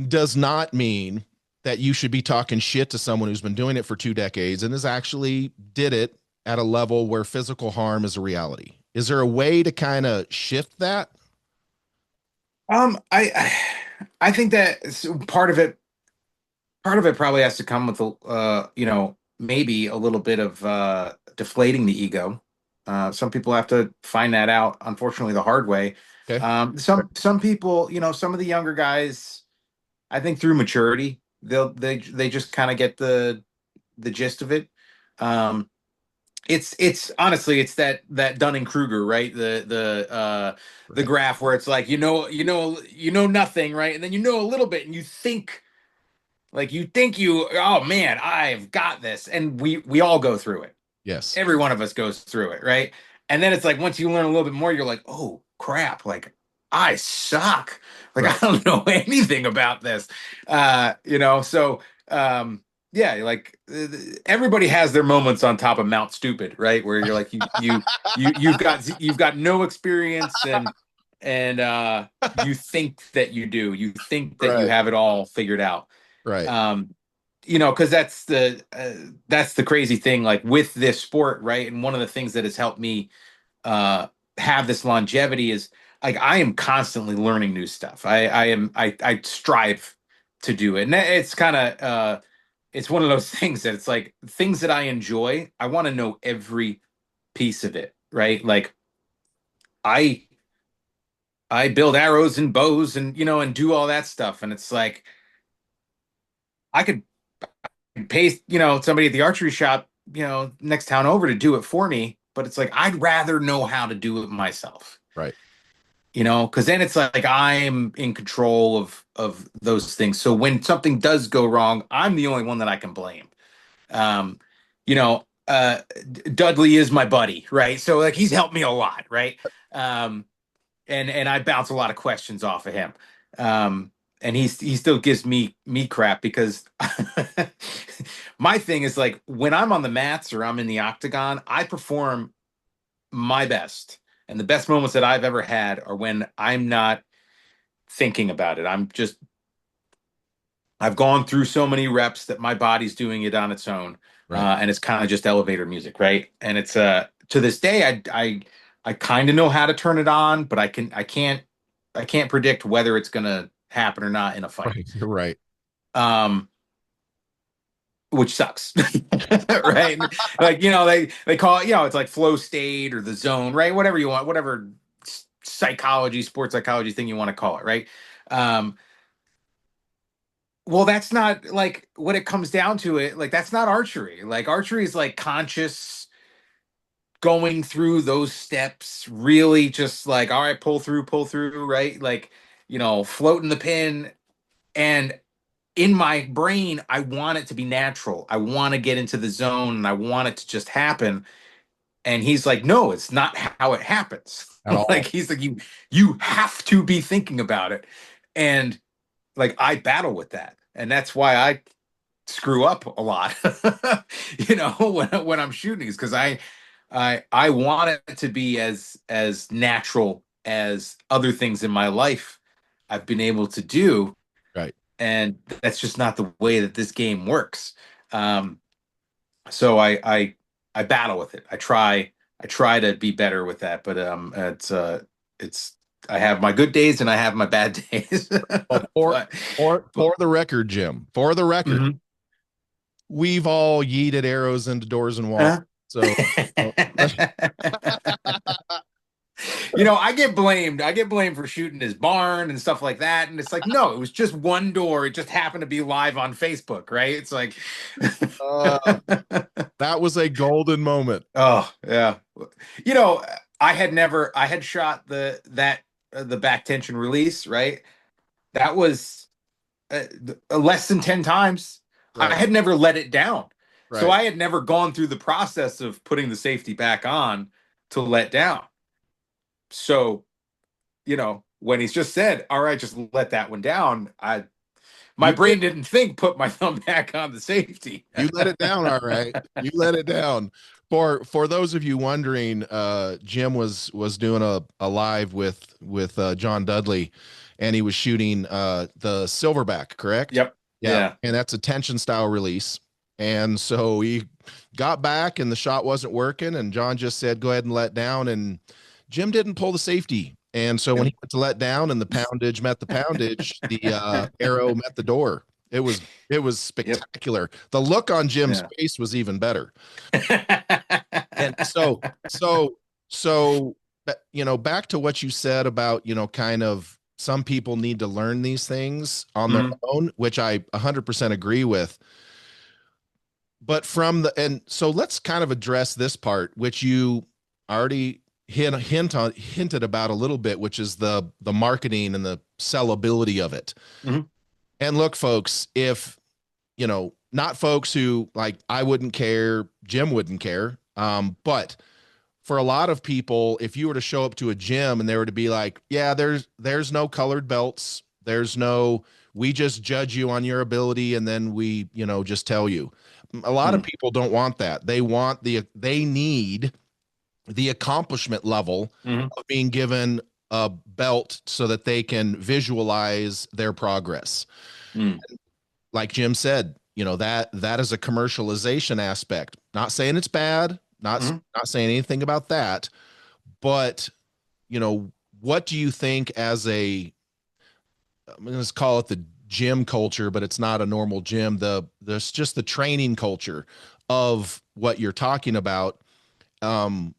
does not mean that you should be talking shit to someone who's been doing it for 2 decades and has actually did it at a level where physical harm is a reality? Is there a way to kind of shift that? I think that part of it probably has to come with maybe a little bit of deflating the ego. Some people have to find that out, unfortunately, the hard way. Okay. Some people, some of the younger guys, I think through maturity, they just kind of get the gist of it. Um, it's honestly it's that Dunning-Kruger, right? The Right. graph where it's like you know nothing, right? And then you know a little bit and you think oh man, I've got this. And we all go through it. Yes. Every one of us goes through it, right? And then it's like once you learn a little bit more, you're like, oh crap, like I suck. Like I Right. don't know anything about this. So yeah, like everybody has their moments on top of Mount Stupid, right? Where you're like you've got no experience and you think that you do. You think that you Right. have it all figured out. Right. Um, because that's the crazy thing, like with this sport, right? And one of the things that has helped me uh, have this longevity is like I am constantly learning new stuff. I strive to do it, and it's kind of it's one of those things that it's like things that I enjoy. I want to know every piece of it, right? Like I I build arrows and bows and do all that stuff, and it's like I could pay somebody at the archery shop next town over to do it for me, but it's like I'd rather know how to do it myself, Right. because then it's like I'm in control of those things, so when something does go wrong, I'm the only one that I can blame. Dudley is my buddy, right? So like he's helped me a lot, right? um and I bounce a lot of questions off of him. Um, and he still gives me crap because my thing is like when I'm on the mats or I'm in the octagon, I perform my best. And the best moments that I've ever had are when I'm not thinking about it. I've gone through so many reps that my body's doing it on its own. Right. And it's kind of just elevator music, right? And it's to this day I kind of know how to turn it on, but I can't predict whether it's gonna happen or not in a fight. Right. You're right. Um, which sucks, right? Like, they call it, it's like flow state or the zone, right? Whatever you want, whatever psychology, sports psychology thing you want to call it, right? Um, well, that's not like what it comes down to. It like that's not archery. Like archery is like conscious going through those steps, really just like, all right, pull through, right? Like, floating the pin. And in my brain, I want it to be natural. I want to get into the zone and I want it to just happen. And he's like, no, it's not how it happens. At Like all. he's like, you have to be thinking about it. And like I battle with that. And that's why I screw up a lot, when I'm shooting, is because I want it to be as natural as other things in my life I've been able to do, Right. and that's just not the way that this game works. Um, so I battle with it. I try to be better with that, but it's I have my good days and I have my bad days. Well, for but, for but for the record, Jim, for the record, mhm. we've all yeeted arrows into doors and walls. Uh, So I get blamed. I get blamed for shooting his barn and stuff like that. And it's like, no, it was just one door. It just happened to be live on Facebook, right? It's like, uh, that was a golden moment. oh yeah. You know, I had shot the back tension release, right? That was less than 10 times. I Right. had never let it down. So Right. I had never gone through the process of putting the safety back on to let down. So when he's just said, all right, just let that one down, my You did. brain didn't think put my thumb back on the safety. You let it down, all right. You let it down. For those of you wondering, Jim was doing a live with John Dudley, and he was shooting the silverback, correct? Yep. Yeah, Yeah. and that's a tension style release. And so he got back, and the shot wasn't working, and John just said, "Go ahead and let down." And Jim didn't pull the safety, and so when Yep. he went to let down, and the poundage met the poundage, the arrow met the door. It was it was Yep. spectacular. The look on Jim's Yeah. face was even better. And so back to what you said about, kind of some people need to learn these things on their Mhm. own, which I 100% agree with. But and so let's kind of address this part, which you already hinted about a little bit, which is the marketing and the sellability of it. Mhm. And look, folks, if not folks who, like, I wouldn't care, Jim wouldn't care. But for a lot of people, if you were to show up to a gym and they were to be like, yeah, there's no colored belts, we just judge you on your ability, and then we, just tell you. A lot of Mhm. people don't want that. They need the accomplishment level Mhm. of being given a belt so that they can visualize their progress. Mhm. Like Jim said, that is a commercialization aspect. Not saying it's bad, Mhm. not saying anything about that, but what do you think as I'm going to call it the gym culture, but it's not a normal gym. There's just the training culture of what you're talking about. Um,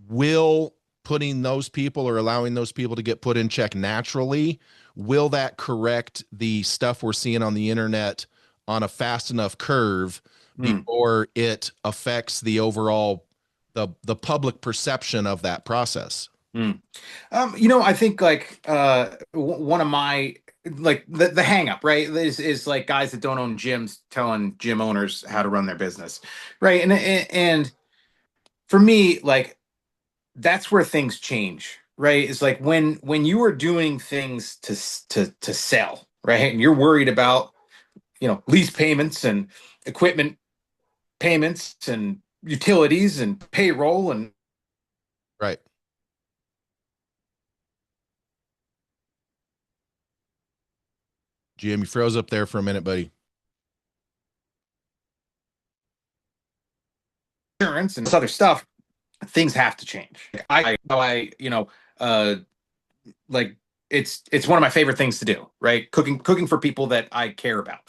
will putting those people or allowing those people to get put in check naturally, will that correct the stuff we're seeing on the internet on a fast enough curve Mhm. before it affects the overall the public perception of that process? Mhm. I think like one of my like the hang up, right, is like guys that don't own gyms telling gym owners how to run their business, right? And for me, like that's where things change, right? It's like when you are doing things to sell, right? And you're worried about, lease payments and equipment payments and utilities and payroll and Right. Jim, you froze up there for a minute, buddy. insurance and this other stuff, things have to change. I uh like it's one of my favorite things to do, right? Cooking for people that I care about.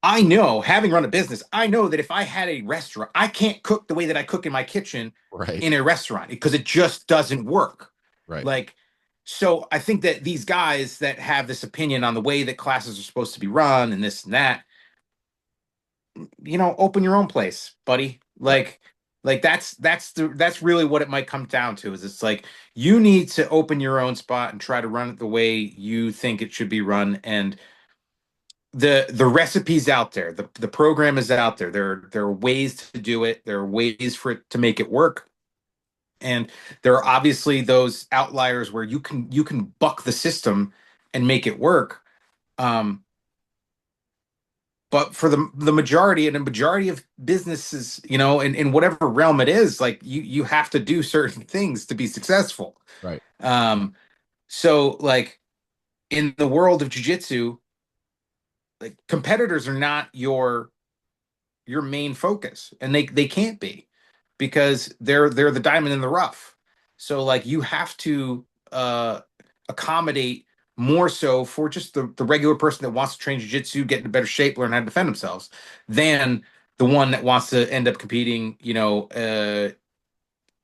I know, having run a business, I know that if I had a restaurant, I can't cook the way that I cook in my kitchen Right. in a restaurant because it just doesn't work. Right. Like, so I think that these guys that have this opinion on the way that classes are supposed to be run and this and that, open your own place, buddy. Right. Like that's really what it might come down to is it's like you need to open your own spot and try to run it the way you think it should be run. And the recipe's out there, the program is out there. There are ways to do it, there are ways for it to make it work. And there are obviously those outliers where you can buck the system and make it work. Um, but for the majority and a majority of businesses, in whatever realm it is, like you have to do certain things to be successful. Right. Um, so like in the world of jujitsu, like competitors are not your main focus, and they can't be because they're the diamond in the rough. So like you have to uh accommodate more so for just the regular person that wants to train jiu-jitsu, get into better shape, learn how to defend themselves, than the one that wants to end up competing,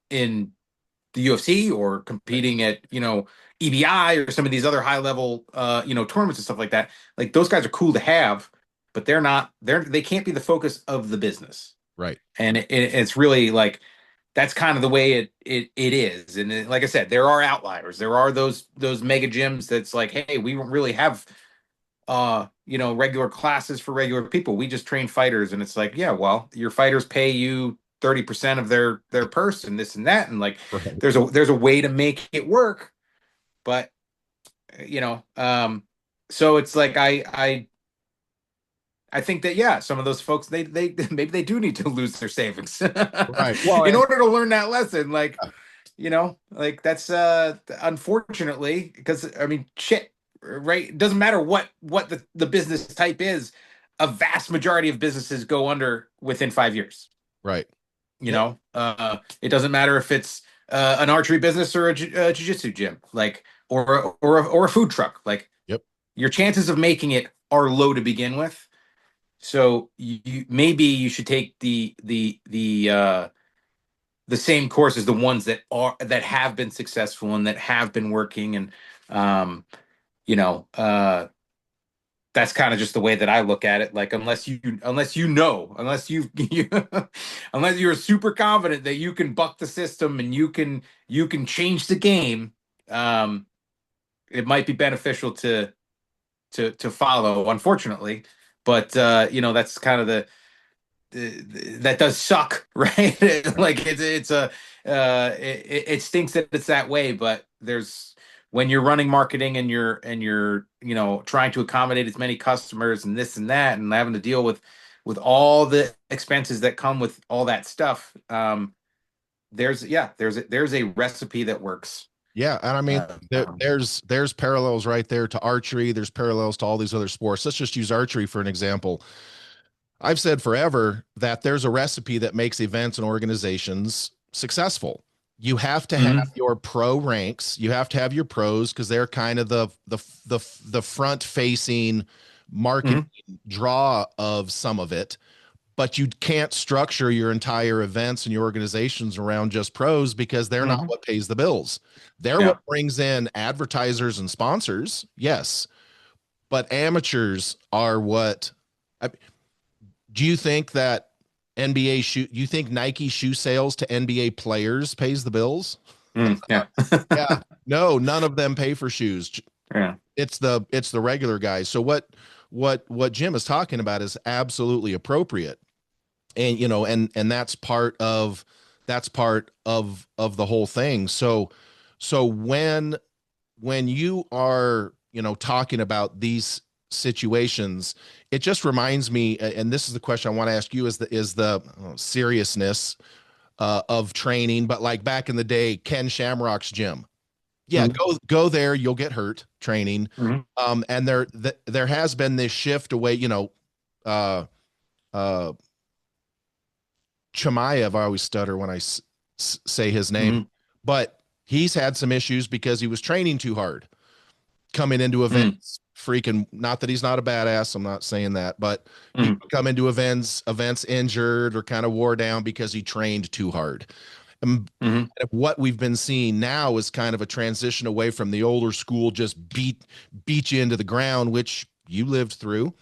in the UFC or Right. competing at, EBI or some of these other high level tournaments and stuff like that. Like those guys are cool to have, but they can't be the focus of the business. Right. And it's really like that's kind of the way it is. And like I said, there are outliers. There are those mega gyms that's like, hey, we don't really have regular classes for regular people. We just train fighters. And it's like, yeah, well, your fighters pay you 30% of their purse and this and that. And like Right. there's a way to make it work. But you know, so it's like I think that yeah, some of those folks they maybe they do need to lose their savings Right. Well, in and order to learn that lesson. Like, like that's unfortunately, because I mean shit, right? It doesn't matter what the business type is, a vast majority of businesses go under within 5 years. right. You Yep. know, it doesn't matter if it's an archery business or a jiu-jitsu gym, like or a food truck. Like Yep. your chances of making it are low to begin with. So maybe you should take the same course as the ones that have been successful and that have been working. And um, you know, that's kind of just the way that I look at it. Like unless you're super confident that you can buck the system and you can change the game, um, it might be beneficial to follow, unfortunately. But that's kind of that does suck, right? Right. Like it's a it stinks that it's that way, but there's when you're running marketing and you're trying to accommodate as many customers and this and that and having to deal with all the expenses that come with all that stuff. There's a recipe that works. Yeah, and I mean, Uh, there, um, there's parallels right there to archery. There's parallels to all these other sports. Let's just use archery for an example. I've said forever that there's a recipe that makes events and organizations successful. You have to have mhm, your pro ranks. You have to have your pros because they're kind of the front facing marketing mhm, draw of some of it. But you can't structure your entire events and your organizations around just pros because they're not mhm. what pays the bills. They're Yeah. what brings in advertisers and sponsors, yes, but amateurs are what. Do you think that NBA shoe? You think Nike shoe sales to NBA players pays the bills? Yeah. Yeah, no, none of them pay for shoes. Yeah. It's the regular guys. So what Jim is talking about is absolutely appropriate, and and that's part of the whole thing. So when you are talking about these situations, it just reminds me, and this is the question I want to ask you, is the seriousness of training. But like back in the day, Ken Shamrock's gym, yeah, Mhm, go there, you'll get hurt training. mhm, And there has been this shift away, uh uh Chimaev, I always stutter when say his name, mhm, but he's had some issues because he was training too hard. coming into Mm, events, freaking, not that he's not a badass, I'm not saying that, but he mm, would come into events injured or kind of wore down because he trained too hard. And mm, what we've been seeing now is kind of a transition away from the older school, just beat you into the ground, which you lived through,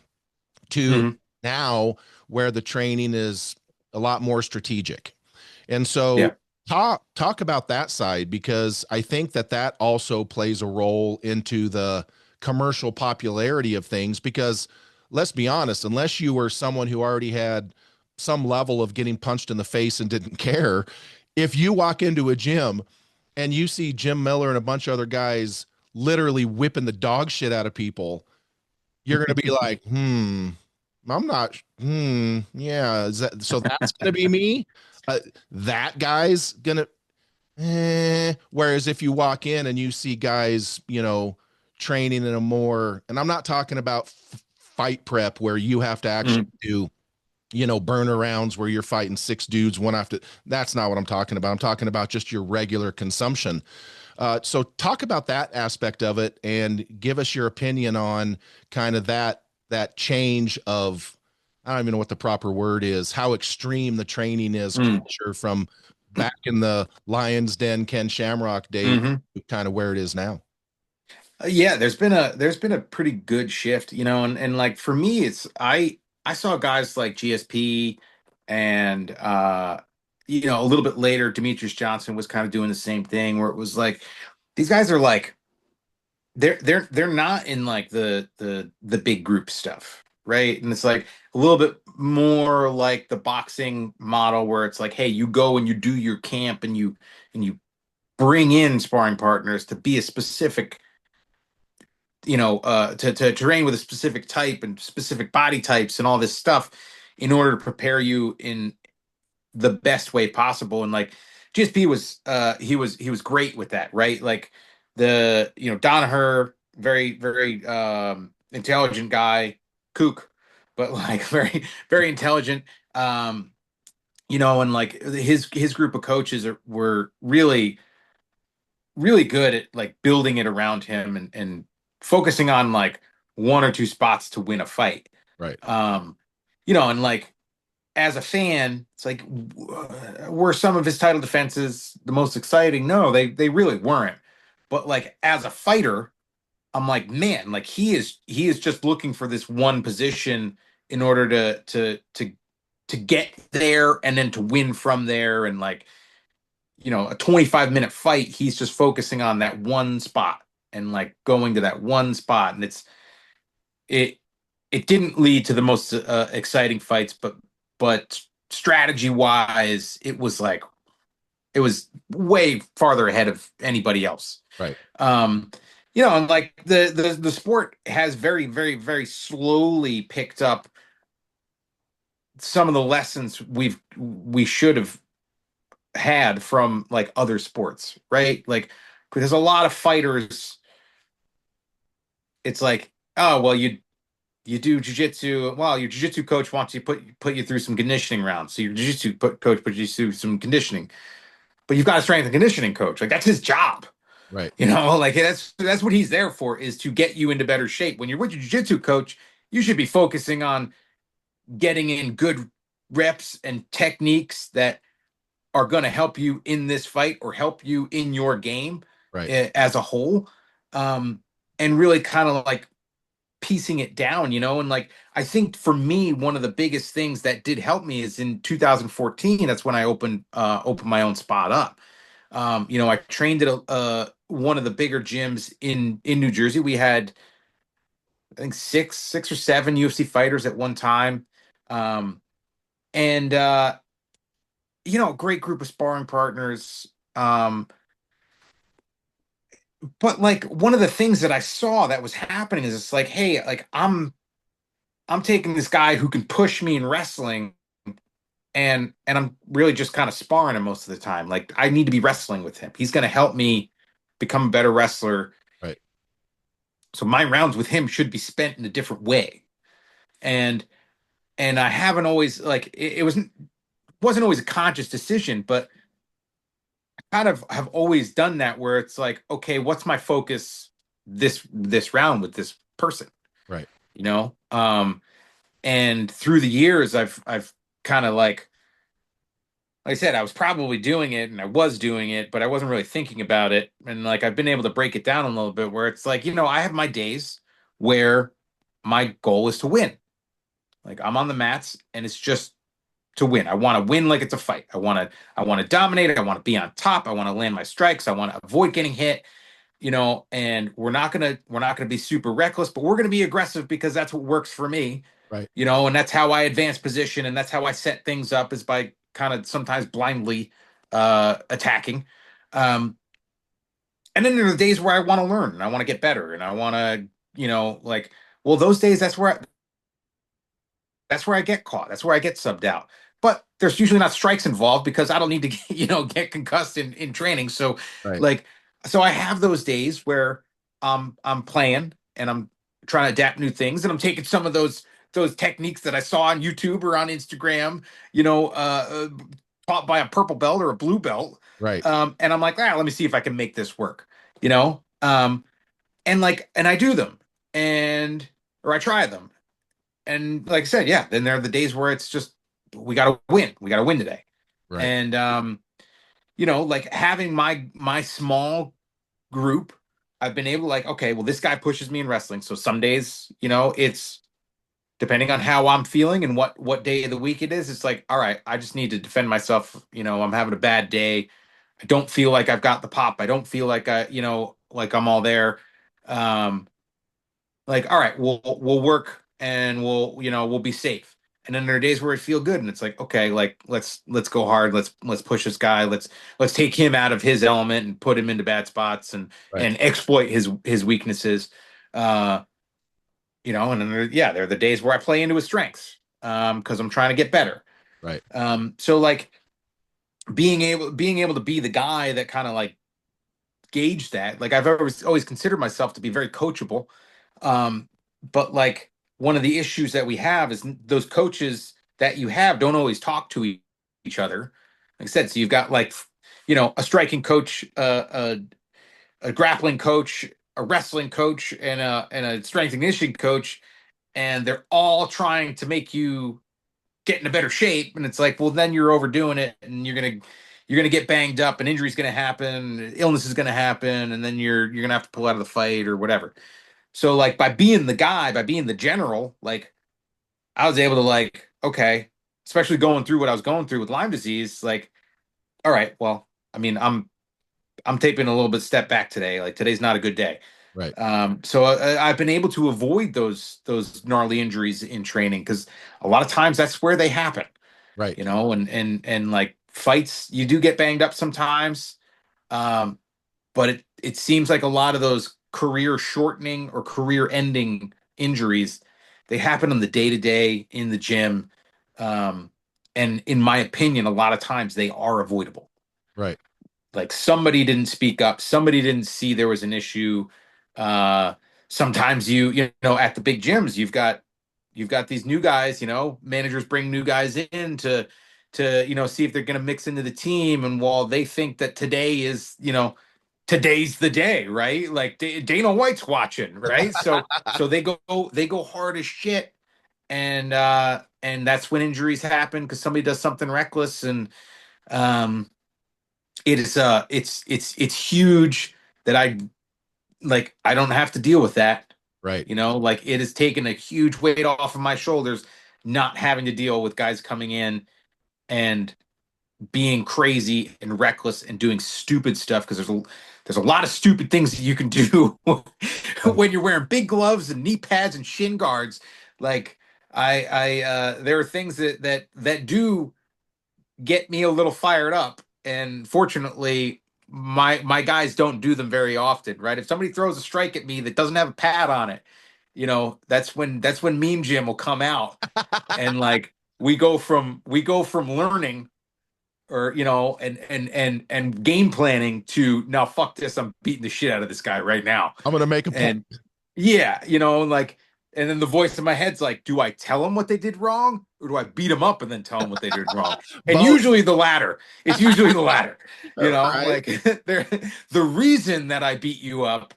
to mm. now where the training is a lot more strategic. And so Yeah. talk about that side, because I think that that also plays a role into the commercial popularity of things, because let's be honest, unless you were someone who already had some level of getting punched in the face and didn't care, if you walk into a gym and you see Jim Miller and a bunch of other guys literally whipping the dog shit out of people, you're going to be like, I'm not, yeah. So that's going to be me. That guy's going to, whereas if you walk in and you see guys, training in a more, and I'm not talking about fight prep where you have to actually Mm. do, burner rounds where you're fighting six dudes one after, that's not what I'm talking about. I'm talking about just your regular consumption. So talk about that aspect of it and give us your opinion on kind of that change of, I don't even know what the proper word is, how extreme the training is Mm. culture from back in the Lions Den, Ken Shamrock days Hmm. to kind of where it is now. Yeah, there's been a pretty good shift, and like for me, it's I saw guys like GSP and a little bit later, Demetrius Johnson was kind of doing the same thing where it was like these guys are like they're not in like the big group stuff, right? And it's like a little bit more like the boxing model where it's like, hey, you go and you do your camp and you bring in sparring partners to be a specific, to train with a specific type and specific body types and all this stuff in order to prepare you in the best way possible. And like GSP was he was great with that, right? Like Danaher, very, very intelligent guy, kook, but like very, very intelligent. Um, and like his group of coaches were really, really good at like building it around him and focusing on like one or two spots to win a fight. Right. Um, and like as a fan, it's like, were some of his title defenses the most exciting? No, they really weren't. But like as a fighter, I'm like, man, like he is just looking for this one position in order to get there and then to win from there. And like, a 25-minute fight, he's just focusing on that one spot and like going to that one spot. And it it didn't lead to the most exciting fights, but strategy wise, it was way farther ahead of anybody else. Right. Um, and like the sport has very, very, very slowly picked up some of the lessons we should have had from like other sports, right? Like because a lot of fighters, it's like, oh well, you do jujitsu. Well, your jujitsu coach wants you put you through some conditioning rounds. So your jujitsu coach puts you through some conditioning, but you've got a strength and conditioning coach. Like that's his job. Right. Like that's what he's there for, is to get you into better shape. When you're with your jiu-jitsu coach, you should be focusing on getting in good reps and techniques that are going to help you in this fight or help you in your game Right. as a whole. Um, and really kind of like piecing it down, and like I think for me, one of the biggest things that did help me is in 2014. That's when I opened my own spot up. I trained at one of the bigger gyms in New Jersey. We had, I think, six or seven UFC fighters at one time, and a great group of sparring partners. But like one of the things that I saw that was happening is it's like, hey, like I'm taking this guy who can push me in wrestling, and I'm really just kind of sparring him most of the time. Like I need to be wrestling with him. He's going to help me become a better wrestler. Right. So my rounds with him should be spent in a different way. And I haven't always like it wasn't always a conscious decision, but I kind of have always done that where it's like, okay, what's my focus this round with this person, Right. you know. And through the years, I've kind of like I said, I was probably doing it and I was doing it, but I wasn't really thinking about it. And like I've been able to break it down a little bit where it's like, I have my days where my goal is to win. Like I'm on the mats and it's just to win. I want to win like it's a fight. I want to dominate. I want to be on top. I want to land my strikes. I want to avoid getting hit, and we're not gonna be super reckless, but we're gonna be aggressive because that's what works for me, Right. and that's how I advance position and that's how I set things up is by kind of sometimes blindly attacking. Um, and then there are the days where I want to learn and I want to get better and I want to, like, well, those days that's where I get caught. That's where I get subbed out. But there's usually not strikes involved because I don't need to get, get concussed in training. So Right. like so I have those days where I'm playing and I'm trying to adapt new things and I'm taking some of those techniques that I saw on YouTube or on Instagram, taught by a purple belt or a blue belt. Right. And I'm like, let me see if I can make this work, and I do them and or I try them and like I said, yeah, then there are the days where it's just we got to win. We got to win today. Right. And like having my small group, I've been able to like, okay, well, this guy pushes me in wrestling. So some days, it's depending on how I'm feeling and what day of the week it is. It's like, all right, I just need to defend myself. I'm having a bad day. I don't feel like I've got the pop. I don't feel like like I'm all there. Um, like all right, we'll work and we'll be safe, and then there are days where I feel good and it's like okay, like let's go hard, let's push this guy, let's take him out of his element and put him into bad spots and Right. and exploit his weaknesses. uh and then there are the days where I play into his strengths because I'm trying to get better. Right. So like being able to be the guy that kind of like gauge that. Like I've always considered myself to be very coachable. But like one of the issues that we have is those coaches that you have don't always talk to each other. Like I said, so you've got like, a striking coach, a grappling coach, a wrestling coach, and a strength and conditioning coach, and they're all trying to make you get in a better shape. And it's like, well, then you're overdoing it, and you're gonna get banged up, and injury's gonna happen, illness is gonna happen, and then you're gonna have to pull out of the fight or whatever. So like by being the guy, by being the general, like I was able to like, okay, especially going through what I was going through with Lyme disease, like, all right, well, I mean, I'm taking a little bit step back today. Like today's not a good day. Right. So I've been able to avoid those gnarly injuries in training because a lot of times that's where they happen, Right. and like fights, you do get banged up sometimes. Um, but it seems like a lot of those career shortening or career ending injuries, they happen on the day to day in the gym. Um, and in my opinion, a lot of times they are avoidable. Right. Like somebody didn't speak up, somebody didn't see there was an issue. Uh, Sometimes at the big gyms, you've got these new guys, managers bring new guys in to see if they're going to mix into the team. And while they think that today is, today's the day, right? Like Dana White's watching, right? So they go hard as shit, and that's when injuries happen because somebody does something reckless, and um, it's huge that I don't have to deal with that. Right. Like it has taken a huge weight off of my shoulders, not having to deal with guys coming in and being crazy and reckless and doing stupid stuff because there's a lot of stupid things that you can do Right. when you're wearing big gloves and knee pads and shin guards. Like there are things that do get me a little fired up, and fortunately my guys don't do them very often, right? If somebody throws a strike at me that doesn't have a pad on it, that's when Mean Jim will come out, and like we go from learning or and game planning to now fuck this, I'm beating the shit out of this guy right now. I'm gonna make a point. And yeah, like, and then the voice in my head's like, do I tell them what they did wrong or do I beat them up and then tell them what they did wrong? And Both. usually the latter. It's usually the latter. Right. Like the reason that I beat you up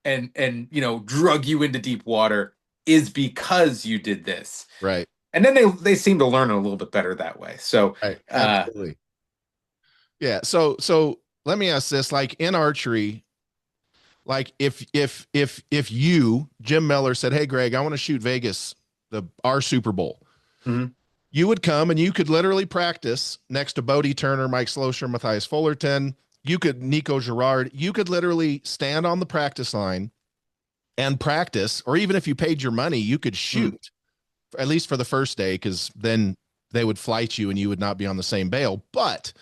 and drug you into deep water is because you did this. Right. And then they seem to learn it a little bit better that way. So Right. Absolutely. Yeah. So let me ask this: like in archery, like if you, Jim Miller, said, "Hey, Greg, I want to shoot Vegas, our Super Bowl," mhm. you would come and you could literally practice next to Bodie Turner, Mike Slosher, Matthias Fullerton. You could Nico Girard. You could literally stand on the practice line and practice, or even if you paid your money, you could Mm, shoot at least for the first day, because then they would flight you and you would not be on the same bail. But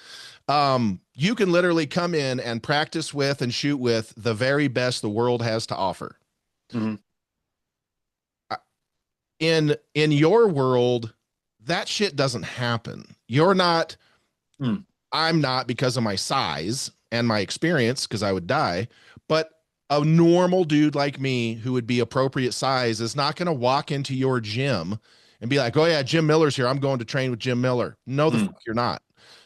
you can literally come in and practice with and shoot with the very best the world has to offer. mhm, In your world, that shit doesn't happen. You're not, mm, I'm not, because of my size and my experience, because I would die. But a normal dude like me who would be appropriate size is not going to walk into your gym and be like, "Oh yeah, Jim Miller's here. I'm going to train with Jim Miller." No, the mm, fuck you're not.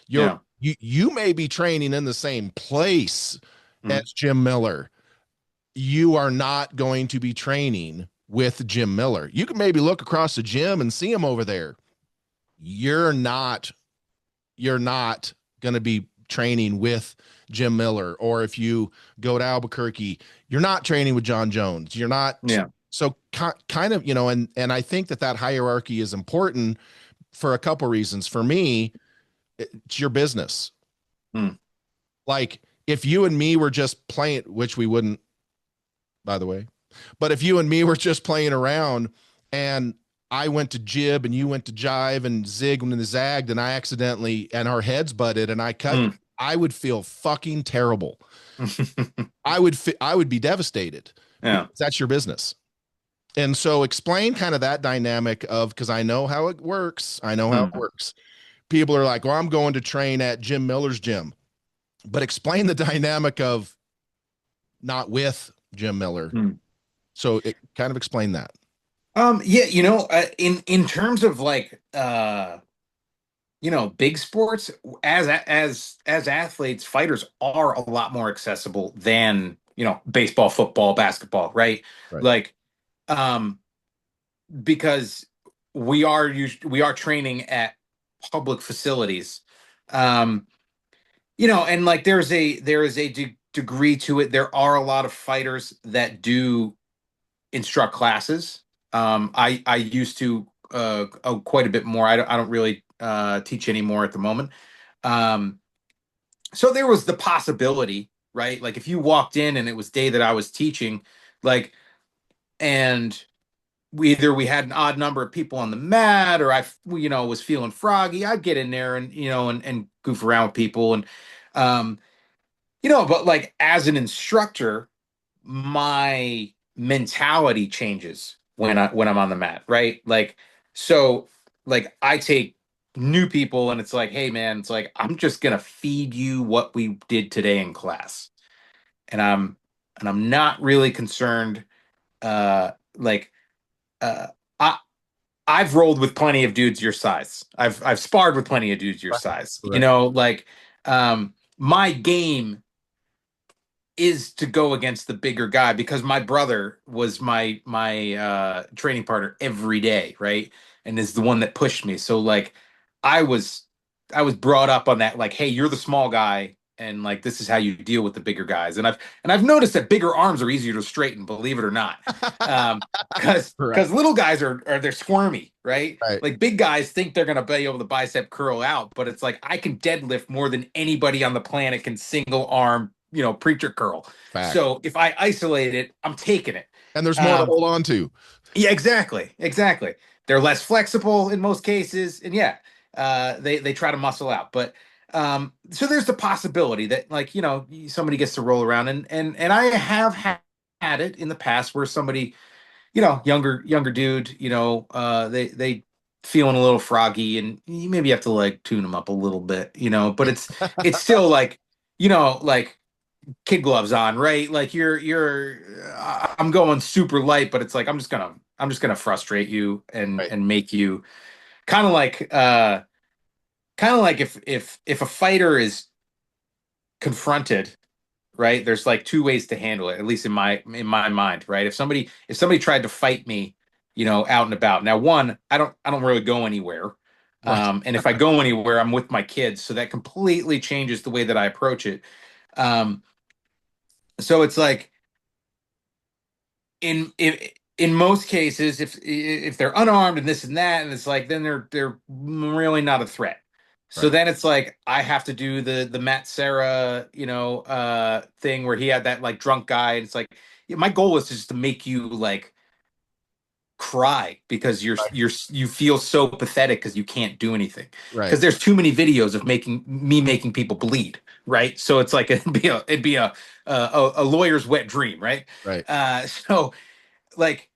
You're yeah. you may be training in the same place as Mm, Jim Miller. You are not going to be training with Jim Miller. You can maybe look across the gym and see him over there. You're not you're not going to be training with Jim Miller. Or if you go to Albuquerque, you're not training with John Jones. You're not. yeah. So kind of, and I think that hierarchy is important for a couple reasons. For me, it's your business. Mm, Like if you and me were just playing, which we wouldn't, by the way, but if you and me were just playing around and I went to jib and you went to jive and zig and zagged and I accidentally, and our heads butted and I cut you, mm. I would feel fucking terrible. I would be devastated Yeah. because that's your business. And so explain kind of that dynamic of, because I know how it works. I know how it Mm, works. People are like, "Well, I'm going to train at Jim Miller's gym," but explain the dynamic of not with Jim Miller. mm. So it kind of explain that. Yeah, in terms of like big sports, as athletes, fighters are a lot more accessible than, baseball, football, basketball, right? Right. Like, um, because we are training at public facilities. Um, and like there is a degree to it. There are a lot of fighters that do instruct classes. I used to quite a bit more. I don't really teach anymore at the moment. Um, so there was the possibility, right? Like if you walked in and it was day that I was teaching, like, and we had an odd number of people on the mat, or was feeling froggy, I'd get in there and and goof around with people, and um, but like as an instructor, my mentality changes when I'm on the mat, right? Like, so like I take new people and it's like, hey man, it's like I'm just gonna feed you what we did today in class. And I'm not really concerned like uh I I've rolled with plenty of dudes your size. I've sparred with plenty of dudes your Right. size. Right. Like my game is to go against the bigger guy because my brother was my training partner every day, right? And is the one that pushed me. So like I was I was brought up on that, like, hey, you're the small guy and like this is how you deal with the bigger guys. And I've noticed that bigger arms are easier to straighten, believe it or not. Right. Because little guys are they're squirmy, right? Right. Like big guys think they're gonna be able to bicep curl out, but it's like I can deadlift more than anybody on the planet can single arm, preacher curl. Fact. So if I isolate it, I'm taking it. And there's more to Um, hold on to. yeah, exactly, exactly. They're less flexible in most cases, and yeah, they try to muscle out. But so there's the possibility that like somebody gets to roll around, and I have had it in the past where somebody, younger dude, they feeling a little froggy, and you maybe have to like tune them up a little bit, but it's still like, like kid gloves on, right? Like I'm going super light, but it's like I'm just gonna frustrate you and Right. make you kind of like kind of like if a fighter is confronted right? There's like two ways to handle it, at least in my mind, right? If somebody tried to fight me, out and about. Now, one, I don't really go anywhere. Right. And if I go anywhere, I'm with my kids, so that completely changes the way that I approach it. Um, so it's like in most cases, if they're unarmed and this and that, and it's like then they're really not a threat. So Right. then it's like I have to do the Matt Serra, thing where he had that like drunk guy, and it's like yeah, my goal is just to make you like cry because Right. you feel so pathetic because you can't do anything Right. because there's too many videos of making people bleed, right? So it's like it'd be a lawyer's wet dream, right? Right. So like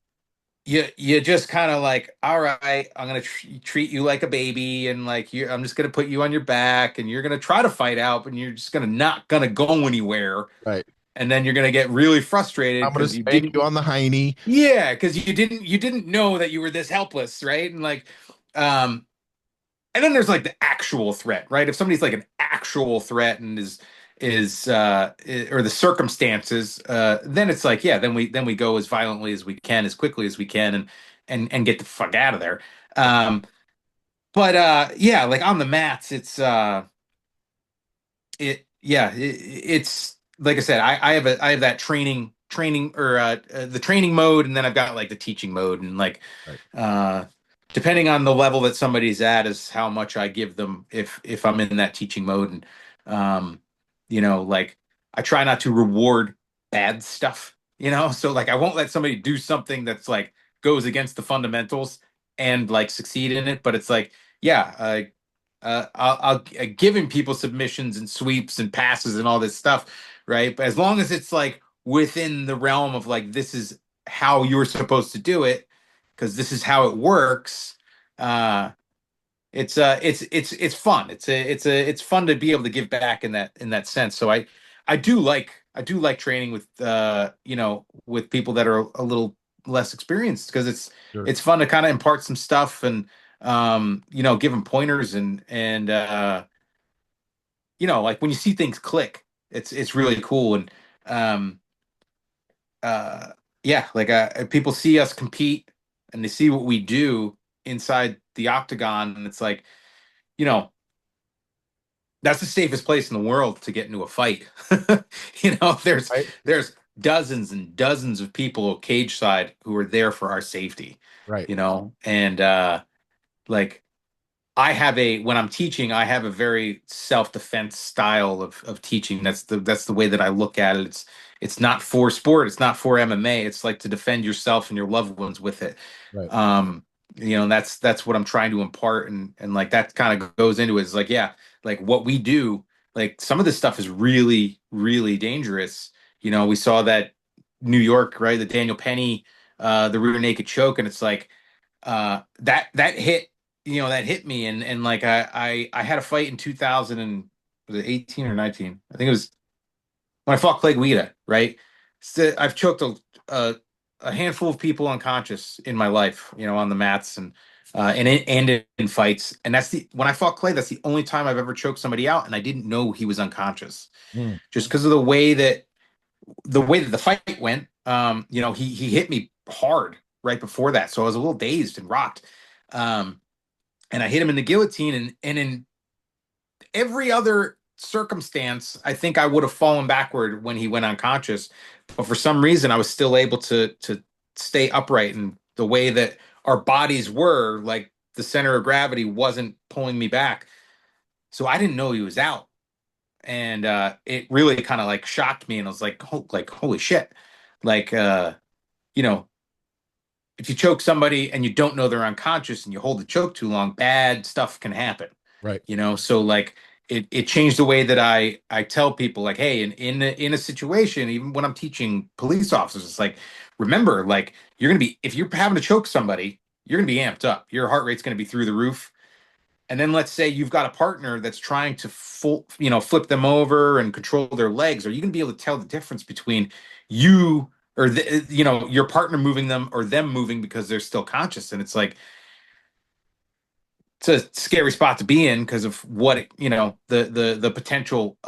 you just kind of like, all right, I'm gonna treat you like a baby, and like I'm just gonna put you on your back, and you're gonna try to fight out, and you're just gonna not gonna go anywhere, Right. and then you're gonna get really frustrated I'm gonna because you spank you didn't, on the hiney. yeah, because you didn't know that you were this helpless, right? And like, um, and then there's like the actual threat, right? If somebody's like an actual threat and or the circumstances, then it's like, yeah, then we go as violently as we can, as quickly as we can, and get the fuck out of there. But yeah, like on the mats, it's like I said, I have that training or the training mode, and then I've got like the teaching mode, and like Right. uh depending on the level that somebody's at is how much I give them if I'm in that teaching mode. And um like I try not to reward bad stuff, so like I won't let somebody do something that's like goes against the fundamentals and like succeed in it, but it's like, yeah, I'll giving people submissions and sweeps and passes and all this stuff, right? But as long as it's like within the realm of like this is how you're supposed to do it, because this is how it works. Uh, it's fun. It's fun to be able to give back in that sense. So I do like training with people that are a little less experienced because it's Sure. it's fun to kind of impart some stuff and give them pointers and like when you see things click, it's really cool. And um uh yeah, like people see us compete and they see what we do inside the octagon, and it's like, you know that's the safest place in the world to get into a fight. There's Right. there's dozens and dozens of people cage side who are there for our safety, Right. and like when I'm teaching, I have a very self-defense style of teaching. That's the way that I look at it. It's not for sport, it's not for MMA. It's like to defend yourself and your loved ones with it. Right. Um, and that's what I'm trying to impart, and like that kind of goes into it. It's like, yeah, like what we do, like some of this stuff is really, really dangerous. We saw that New York, right? The Daniel Penny, the rear naked choke, and it's like that hit me, and like I had a fight in 2000, and was it 18 or 19? I think it was when I fought Clay Guida, right? So I've choked a handful of people unconscious in my life, on the mats and in fights. And when I fought Clay, that's the only time I've ever choked somebody out, and I didn't know he was unconscious Mm. just because of the way that the fight went. He hit me hard right before that, so I was a little dazed and rocked. Um, and I hit him in the guillotine, and in every other circumstance, I think I would have fallen backward when he went unconscious. But for some reason, I was still able to stay upright, and the way that our bodies were, like the center of gravity wasn't pulling me back. So I didn't know he was out, and it really kind of like shocked me, and I was like, holy shit, like you know if you choke somebody and you don't know they're unconscious and you hold the choke too long, bad stuff can happen. Right. So like it changed the way that I tell people, like, hey, in a situation, even when I'm teaching police officers, it's like, remember, like, you're gonna be, if you're having to choke somebody, you're gonna be amped up. Your heart rate's gonna be through the roof. And then let's say you've got a partner that's trying to flip them over and control their legs. Are you going to be able to tell the difference between you or your partner moving them or them moving because they're still conscious? And it's like it's a scary spot to be in because of what the potential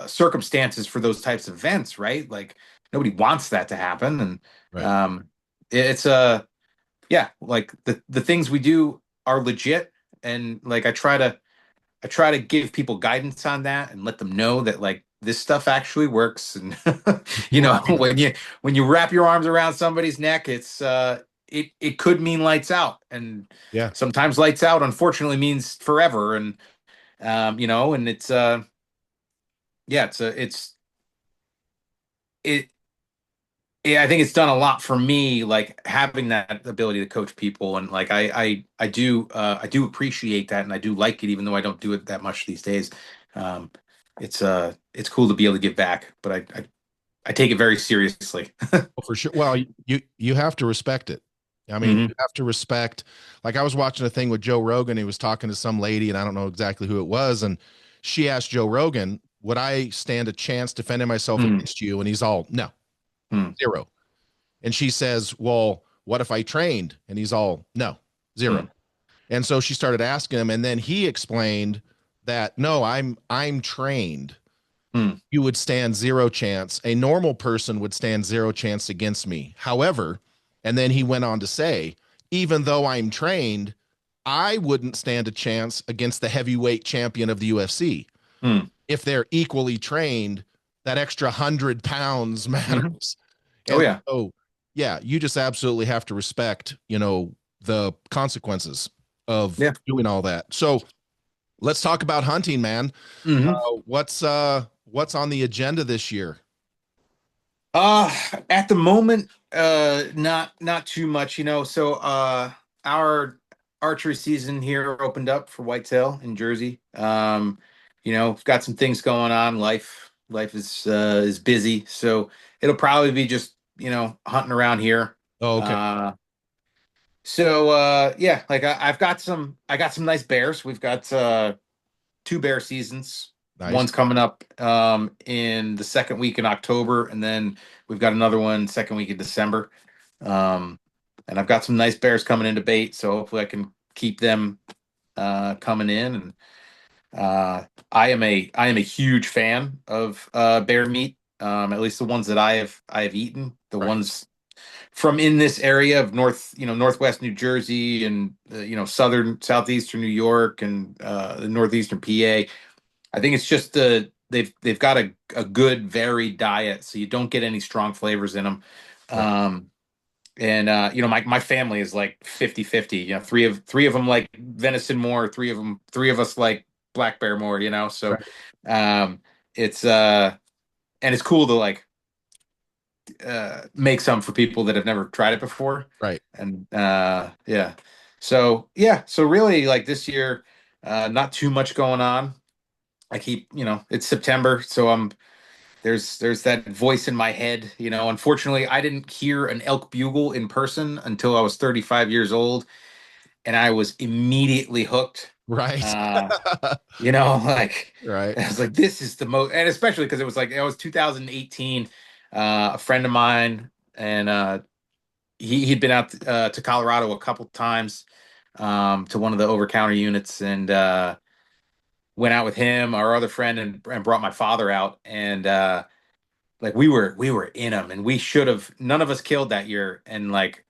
circumstances for those types of events, right? Like nobody wants that to happen, and Right. um, it's a yeah, like the things we do are legit, and like I try to give people guidance on that and let them know that like this stuff actually works. And Right. when you wrap your arms around somebody's neck, it could mean lights out, and Yeah. sometimes lights out unfortunately means forever. And and it's yeah, it yeah, I think it's done a lot for me, like having that ability to coach people, and like I do appreciate that, and I do like it, even though I don't do it that much these days. Um, it's cool to be able to give back, but I take it very seriously. Well, for sure. Well, you have to respect it. I mean, Hmm. you have to respect. Like I was watching a thing with Joe Rogan. He was talking to some lady, and I don't know exactly who it was, and she asked Joe Rogan, "Would I stand a chance defending myself Hmm. against you?" And he's all, "No, Hmm. zero." And she says, "Well, what if I trained?" And he's all, "No, zero." Hmm. And so she started asking him, and then he explained that no, I'm trained. Hmm. You would stand zero chance. A normal person would stand zero chance against me. However, and then he went on to say, even though I'm trained, I wouldn't stand a chance against the heavyweight champion of the UFC. Hmm. If they're equally trained, that extra 100 pounds Hmm. matters. Oh And yeah. so, yeah, you just absolutely have to respect, the consequences of Yeah. doing all that. So let's talk about hunting, man. Hmm. What's on the agenda this year? Uh, at the moment, not too much, So, our archery season here opened up for whitetail in Jersey. Got some things going on. Life is busy, so it'll probably be just hunting around here. Oh, okay. Uh, yeah, like I got some nice bears. We've got two bear seasons. Nice. One's coming up in the second week in October, and then we've got another one second week in December. Um, and I've got some nice bears coming into bait, so hopefully I can keep them coming in. And I am a huge fan of bear meat. At least the ones that I have eaten, the Right. ones from in this area of northwest New Jersey, and southeastern New York, and the northeastern PA. I think it's just they've got a good varied diet, so you don't get any strong flavors in them. Right. Um, and my family is like 50-50. Three of them like venison more, three of us like black bear more, So Right. um it's and it's cool to like make some for people that have never tried it before. Right. And yeah. So really like this year, not too much going on. I keep, it's September, so there's that voice in my head. Unfortunately, I didn't hear an elk bugle in person until I was 35 years old, and I was immediately hooked. Right. Uh, like Right. I was like, this is the most, and especially because it was 2018. A friend of mine, and he'd been out to Colorado a couple times, to one of the over counter units, and went out with him, our other friend, and brought my father out, and like we were in them, and we should have, none of us killed that year, and like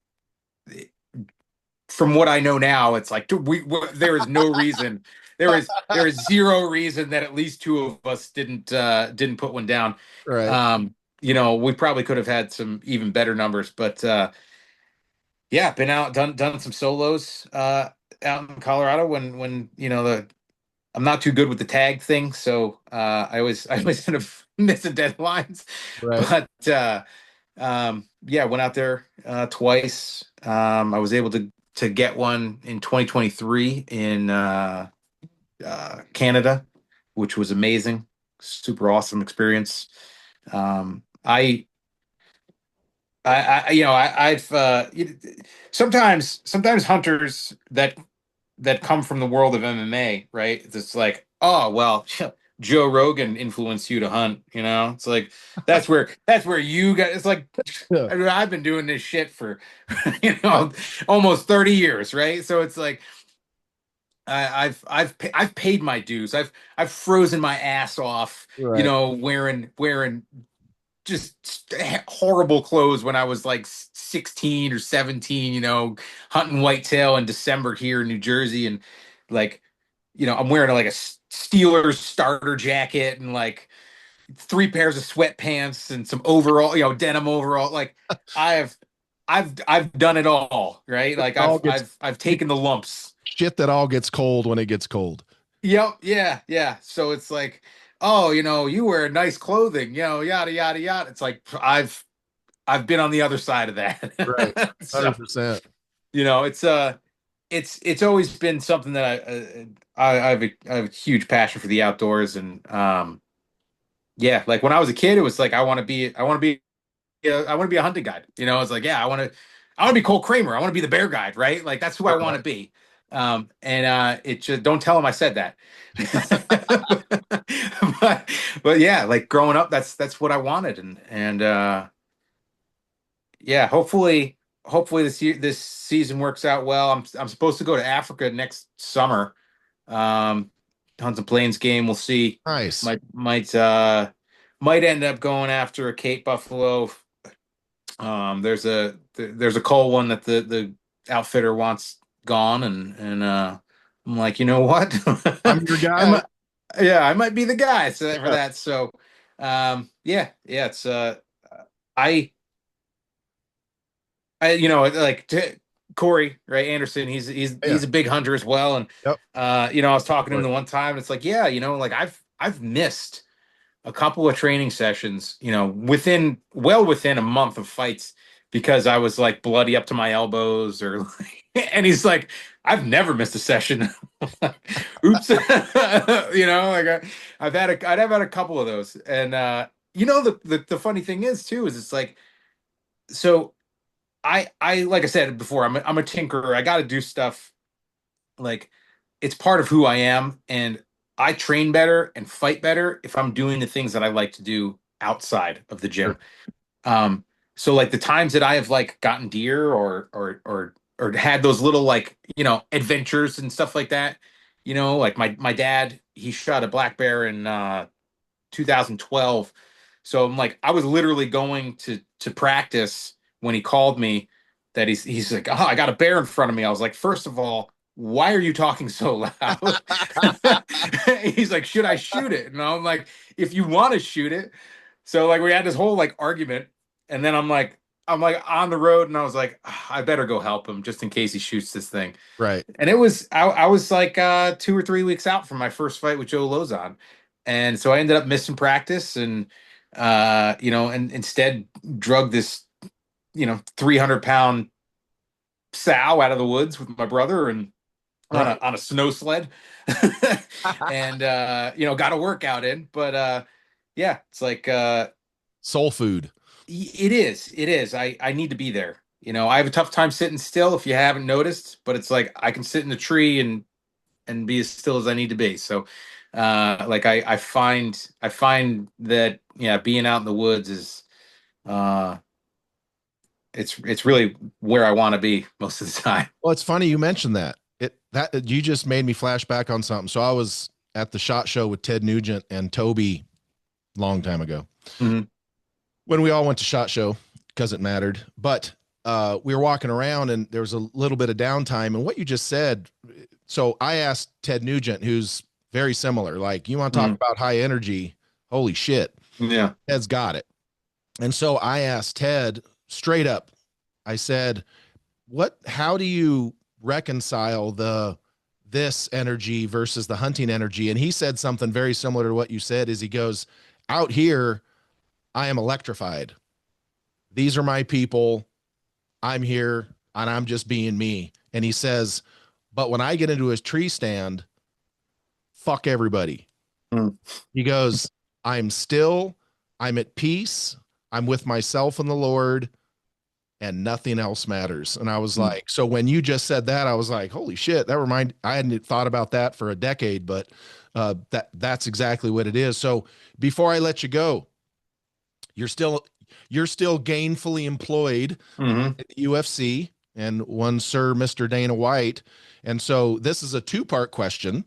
from what I know now, it's like there is no reason, there is zero reason that at least two of us didn't put one down. Right. We probably could have had some even better numbers, but yeah, been out, done some solos out in Colorado, when the I'm not too good with the tag thing, so I always end up missing deadlines. Right. But yeah, went out there twice. I was able to get one in 2023 in Canada, which was amazing, super awesome experience. Um, I've sometimes hunters that come from the world of MMA, right? It's like, oh well, Joe Rogan influenced you to hunt, It's like that's where you got. It's like Yeah. I mean, I've been doing this shit for Right. almost 30 years, right? So it's like I've paid my dues. I've frozen my ass off, Right. wearing just horrible clothes when I was like 16 or 17, hunting whitetail in December here in New Jersey. And like, I'm wearing like a Steelers starter jacket and like three pairs of sweatpants and some overall, denim overall. Like I've, I've done it all, right? Like It all gets I've taken the lumps. shit that all gets cold when it gets cold. Yep. Yeah. Yeah. So it's like, oh, you wear nice clothing, yada, yada, yada. It's like, I've been on the other side of Right. that. So, 100%. it's always been something that I have a huge passion for the outdoors. And yeah, like when I was a kid, it was like I want to be a hunting guide. It's like, yeah, I want to be Cole Kramer. I want to be the bear guide, right? Like that's who I want to be. And it just don't tell him I said that. but but yeah, like growing up, that's what I wanted. And yeah, hopefully this season works out well. I'm supposed to go to Africa next summer. Um, Hunt and Plains game. We'll see. Nice. Might end up going after a Cape buffalo. There's a coal one that the outfitter wants gone, and I'm like, you know what? I'm your I guy. might, yeah, I might be the guy for Yeah. that. So, yeah, it's I like Corey, right? Anderson, Yeah. he's a big hunter as well, and Yep. I was talking to him the one time. And it's like, yeah, like I've missed a couple of training sessions, well within a month of fights because I was like bloody up to my elbows or and he's like, I've never missed a session. Oops. I've had a couple of those. And the funny thing is too, is it's like, so like I said before, I'm a tinkerer. I got to do stuff like it's part of who I am, and I train better and fight better if I'm doing the things that I like to do outside of the Sure. gym. Um, so like the times that I have like gotten deer or had those little like adventures and stuff like that, like my dad, he shot a black bear in 2012. So I'm like, I was literally going to practice when he called me that he's like, oh, I got a bear in front of me. I was like, first of all, why are you talking so loud? He's like, should I shoot it? And I'm like, if you want to shoot it. So like we had this whole like argument, and then I'm like on the road, and I was like, "Ah, I better go help him just in case he shoots this thing." Right. And I was like 2 or 3 weeks out from my first fight with Joe Lozon. And so I ended up missing practice and and instead drug this, 300-pound sow out of the woods with my brother and Right. on a snow sled and got a workout in. But yeah, it's like Soul food. it is. I need to be there. I have a tough time sitting still if you haven't noticed, but it's like I can sit in the tree and be as still as I need to be. So like I find that yeah, being out in the woods is uh it's really where I want to be most of the time. Well, it's funny you mentioned that. That you just made me flash back on something. So I was at the SHOT Show with Ted Nugent and Toby long time ago Mhm. when we all went to SHOT Show because it mattered. But we were walking around and there was a little bit of downtime. And what you just said, so I asked Ted Nugent, who's very similar, like, you want to talk Mhm. about high energy? Holy shit. Yeah. Ted's got it. And so I asked Ted straight up, I said, how do you reconcile this energy versus the hunting energy? And he said something very similar to what you said. Is he goes, out here I am electrified, these are my people, I'm here and I'm just being me. And he says, but when I get into his tree stand, fuck everybody. Mm. He goes, I'm still, I'm at peace, I'm with myself and the Lord, and nothing else matters. And I was Mm. like, so when you just said that, I was like, holy shit, I hadn't thought about that for a decade, but that's exactly what it is. So before I let you go, you're still gainfully employed Mhm. at the UFC. and one Sir Mr. Dana White. And so this is a two-part question.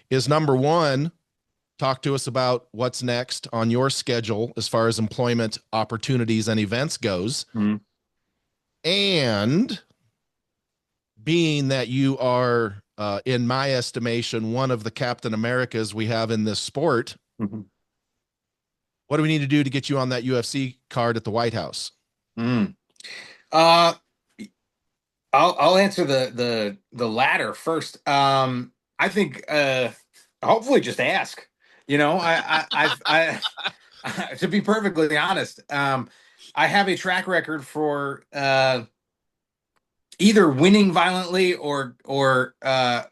Is number one, talk to us about what's next on your schedule as far as employment opportunities and events goes. Mhm. And being that you are, in my estimation, one of the Captain Americas we have in this sport, Mhm. what do we need to do to get you on that UFC card at the White House? Mm. Uh, I'll answer the latter first. I think hopefully just ask. You know, to be perfectly honest, I have a track record for either winning violently or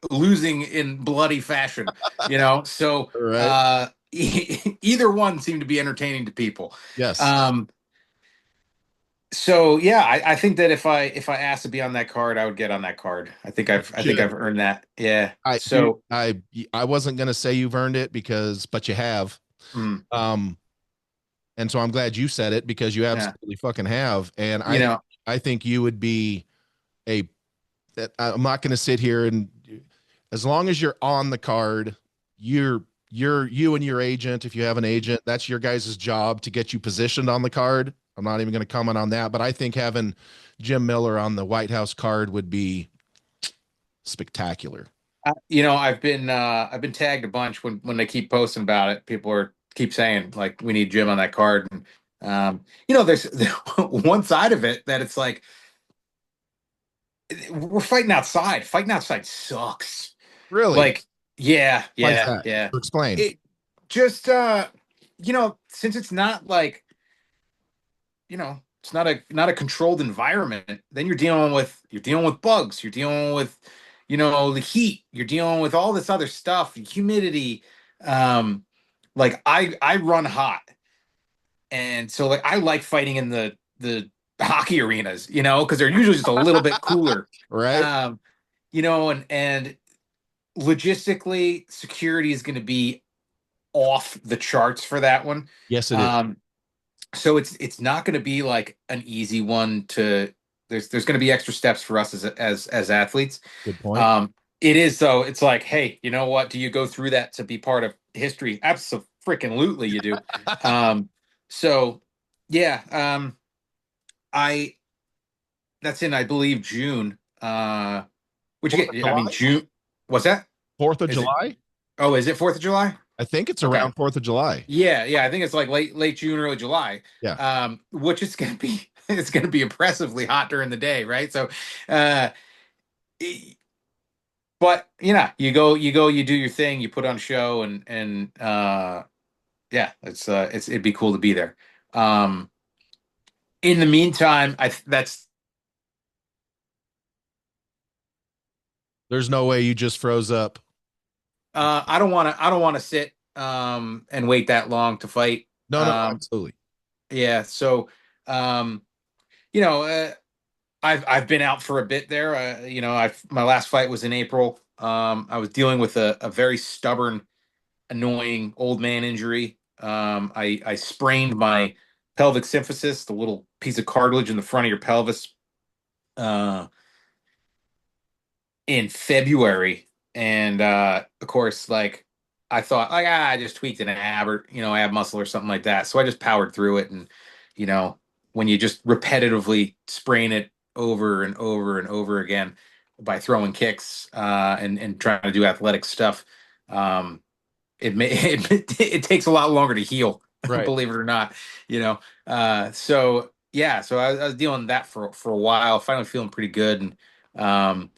losing in bloody fashion. You know, so All right. either one seemed to be entertaining to people. Yes. Um, so yeah, I think that if I asked to be on that card, I would get on that card. I think Should. I've earned that. Yeah. I do. So I wasn't going to say you've earned it because, but you have. mm, Um, and so I'm glad you said it because you yeah, absolutely fucking have. And you know, I think you would be a, I'm not going to sit here and as long as you're on the card, you and your agent, if you have an agent, that's your guys' job to get you positioned on the card. I'm not even going to comment on that, but I think having Jim Miller on the White House card would be spectacular. I've been tagged a bunch when they keep posting about it. People are keep saying like we need Jim on that card, and there's one side of it that it's like we're fighting outside. Fighting outside sucks. Really? Like, yeah, Why is yeah, that? yeah. Explain. It just since it's not like, it's not a controlled environment, then you're dealing with bugs, you're dealing with, the heat, you're dealing with all this other stuff, humidity. Like I run hot. And so like I like fighting in the hockey arenas, because they're usually just a little bit cooler. Right? Um, and logistically, security is going to be off the charts for that one. Yes, it is. Um, so it's not going to be like an easy one to. There's going to be extra steps for us as athletes. Good point. Um, it is, though. It's like, hey, you know what? Do you go through that to be part of history? Absolutely, you do. Um, so yeah, I that's in, I believe, June. Which Fourth of again, I mean, July? June. What's that? Fourth of Is it? July? Oh, is it 4th of July? I think it's Okay. around Fourth of July. Yeah, I think it's like late June, early July. Yeah. Which is gonna be it's gonna be impressively hot during the day, right? So, uh, but you do your thing, you put on a show, and yeah, it'd be cool to be there. Um, in the meantime, that's There's no way you just froze up. I don't want to sit and wait that long to fight. No, no, absolutely. Yeah, so um, you know. I've been out for a bit there. My last fight was in April. I was dealing with a very stubborn, annoying old man injury. I sprained my pelvic symphysis, the little piece of cartilage in the front of your pelvis, uh, in February, and of course, like I thought, like I just tweaked an ab or ab muscle or something like that. So I just powered through it, and you know when you just repetitively sprain it over and over and over again by throwing kicks and trying to do athletic stuff, um, it takes a lot longer to heal, Right. believe it or not. So yeah, so I was dealing with that for a while. Finally feeling pretty good, and um,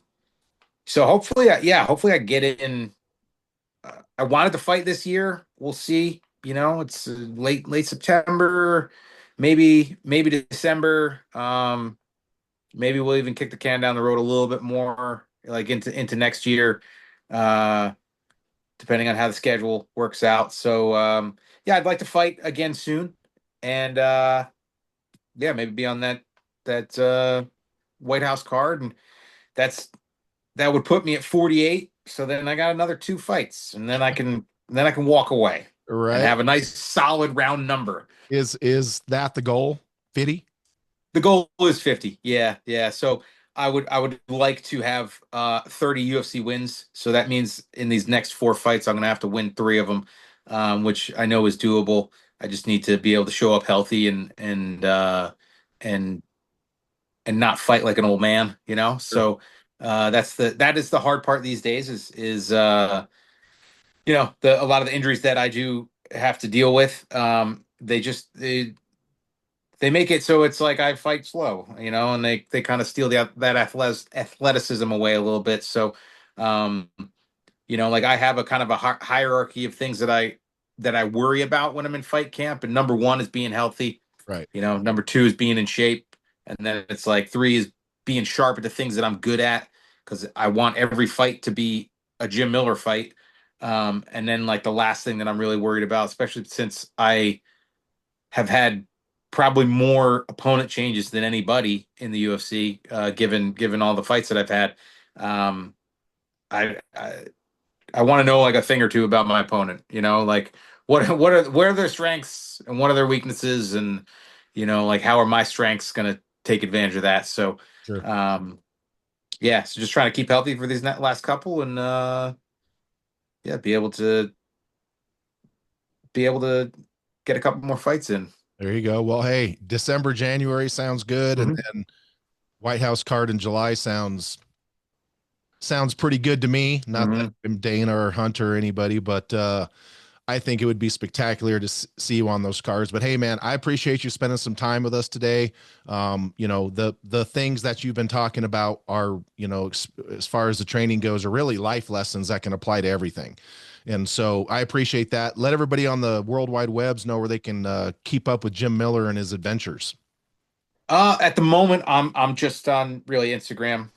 so hopefully, hopefully I get it in. I wanted to fight this year. We'll see. It's late September, maybe December. Maybe we'll even kick the can down the road a little bit more, like into next year, uh, depending on how the schedule works out. So yeah, I'd like to fight again soon, and yeah, maybe be on that White House card, and that's that would put me at 48. So then I got another two fights, and then I can walk away and Right. have a nice solid round number. Is that the goal? 50? The goal is 50. Yeah, yeah. So I would like to have 30 UFC wins. So that means in these next four fights, I'm gonna have to win three of them, which I know is doable. I just need to be able to show up healthy and and not fight like an old man, you know. Sure. So that is the hard part these days is you know, the a lot of the injuries that I do have to deal with. They make it so it's like I fight slow, you know, and they kind of steal that athleticism away a little bit. So, um, you know, like I have a kind of a hierarchy of things that I worry about when I'm in fight camp, and number one is being healthy. Right. You know, number two is being in shape, and then it's like three is being sharp at the things that I'm good at because I want every fight to be a Jim Miller fight. And then like the last thing that I'm really worried about, especially since I have had probably more opponent changes than anybody in the UFC, given all the fights that I've had. Um, I I want to know like a thing or two about my opponent. You know, like what are their strengths and what are their weaknesses, and you know, like how are my strengths going to take advantage of that? So, Sure. um, yeah, so just trying to keep healthy for these last couple, and yeah, be able to get a couple more fights in. There you go. Well, hey, December, January sounds good, and Mhm. then White House card in July sounds pretty good to me. Not that Mhm. I'm Dana or Hunter or anybody, but I think it would be spectacular to see you on those cards. But hey, man, I appreciate you spending some time with us today. You know, the things that you've been talking about are, you know, as far as the training goes, are really life lessons that can apply to everything. And so I appreciate that. Let everybody on the World Wide Webs know where they can keep up with Jim Miller and his adventures. At the moment, I'm just on really Instagram,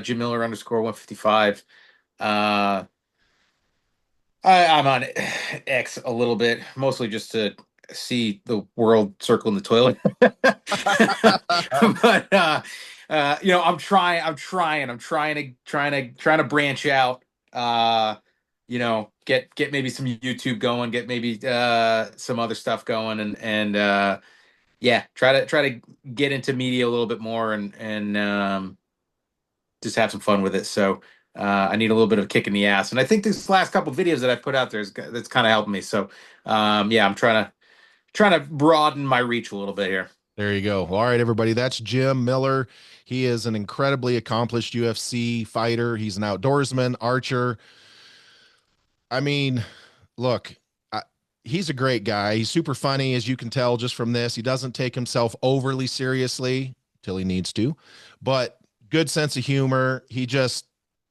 Jim Miller underscore 155. Uh, I'm on X a little bit, mostly just to see the world circle in the toilet. But you know, I'm trying to branch out. You know, get maybe some YouTube going, get maybe some other stuff going, and yeah, try to get into media a little bit more and just have some fun with it. So I need a little bit of a kick in the ass, and I think this last couple videos that I put out there that's kind of helping me. So yeah, I'm trying to broaden my reach a little bit here. There you go. All right, everybody. That's Jim Miller. He is an incredibly accomplished UFC fighter. He's an outdoorsman, archer. I mean, look, I, he's a great guy. He's super funny, as you can tell just from this. He doesn't take himself overly seriously till he needs to, but good sense of humor. He just,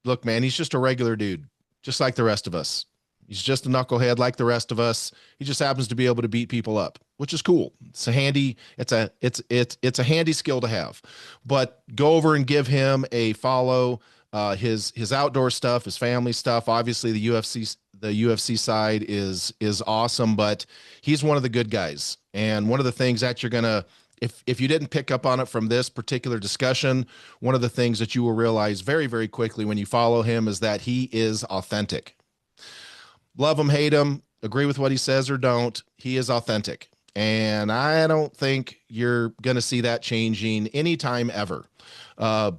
look, man, he's just a regular dude, just like the rest of us. He's just a knucklehead like the rest of us. He just happens to be able to beat people up, which is cool. It's a handy skill to have. But go over and give him a follow. His outdoor stuff, his family stuff. Obviously, the UFC side is awesome, but he's one of the good guys. And one of the things that you're gonna, if you didn't pick up on it from this particular discussion, one of the things that you will realize very, very quickly when you follow him is that he is authentic. Love him, hate him, agree with what he says or don't, he is authentic. And I don't think you're going to see that changing anytime ever. Uh,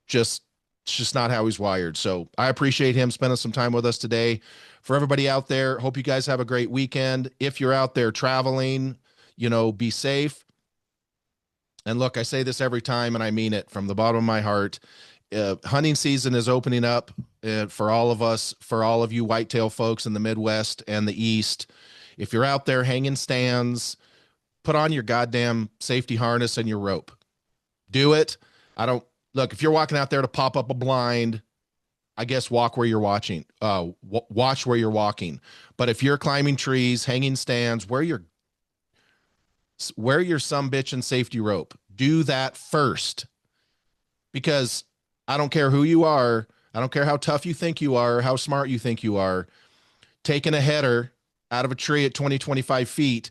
just, it's just not how he's wired. So I appreciate him spending some time with us today. For everybody out there, hope you guys have a great weekend. If you're out there traveling, you know, be safe. And look, I say this every time, and I mean it from the bottom of my heart. Hunting season is opening up for all of us, for all of you whitetail folks in the Midwest and the East. If you're out there hanging stands, put on your goddamn safety harness and your rope. Do it. I don't look, if you're walking out there to pop up a blind, I guess walk where you're watching. Watch where you're walking. But if you're climbing trees, hanging stands, wear your some bitch and safety rope. Do that first, because I don't care who you are. I don't care how tough you think you are, how smart you think you are. Taking a header out of a tree at 20, 25 feet,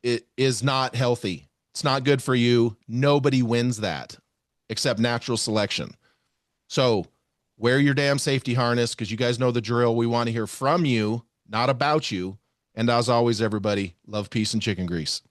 it is not healthy. It's not good for you. Nobody wins that except natural selection. So wear your damn safety harness, because you guys know the drill. We want to hear from you, not about you. And as always, everybody, love, peace, and chicken grease.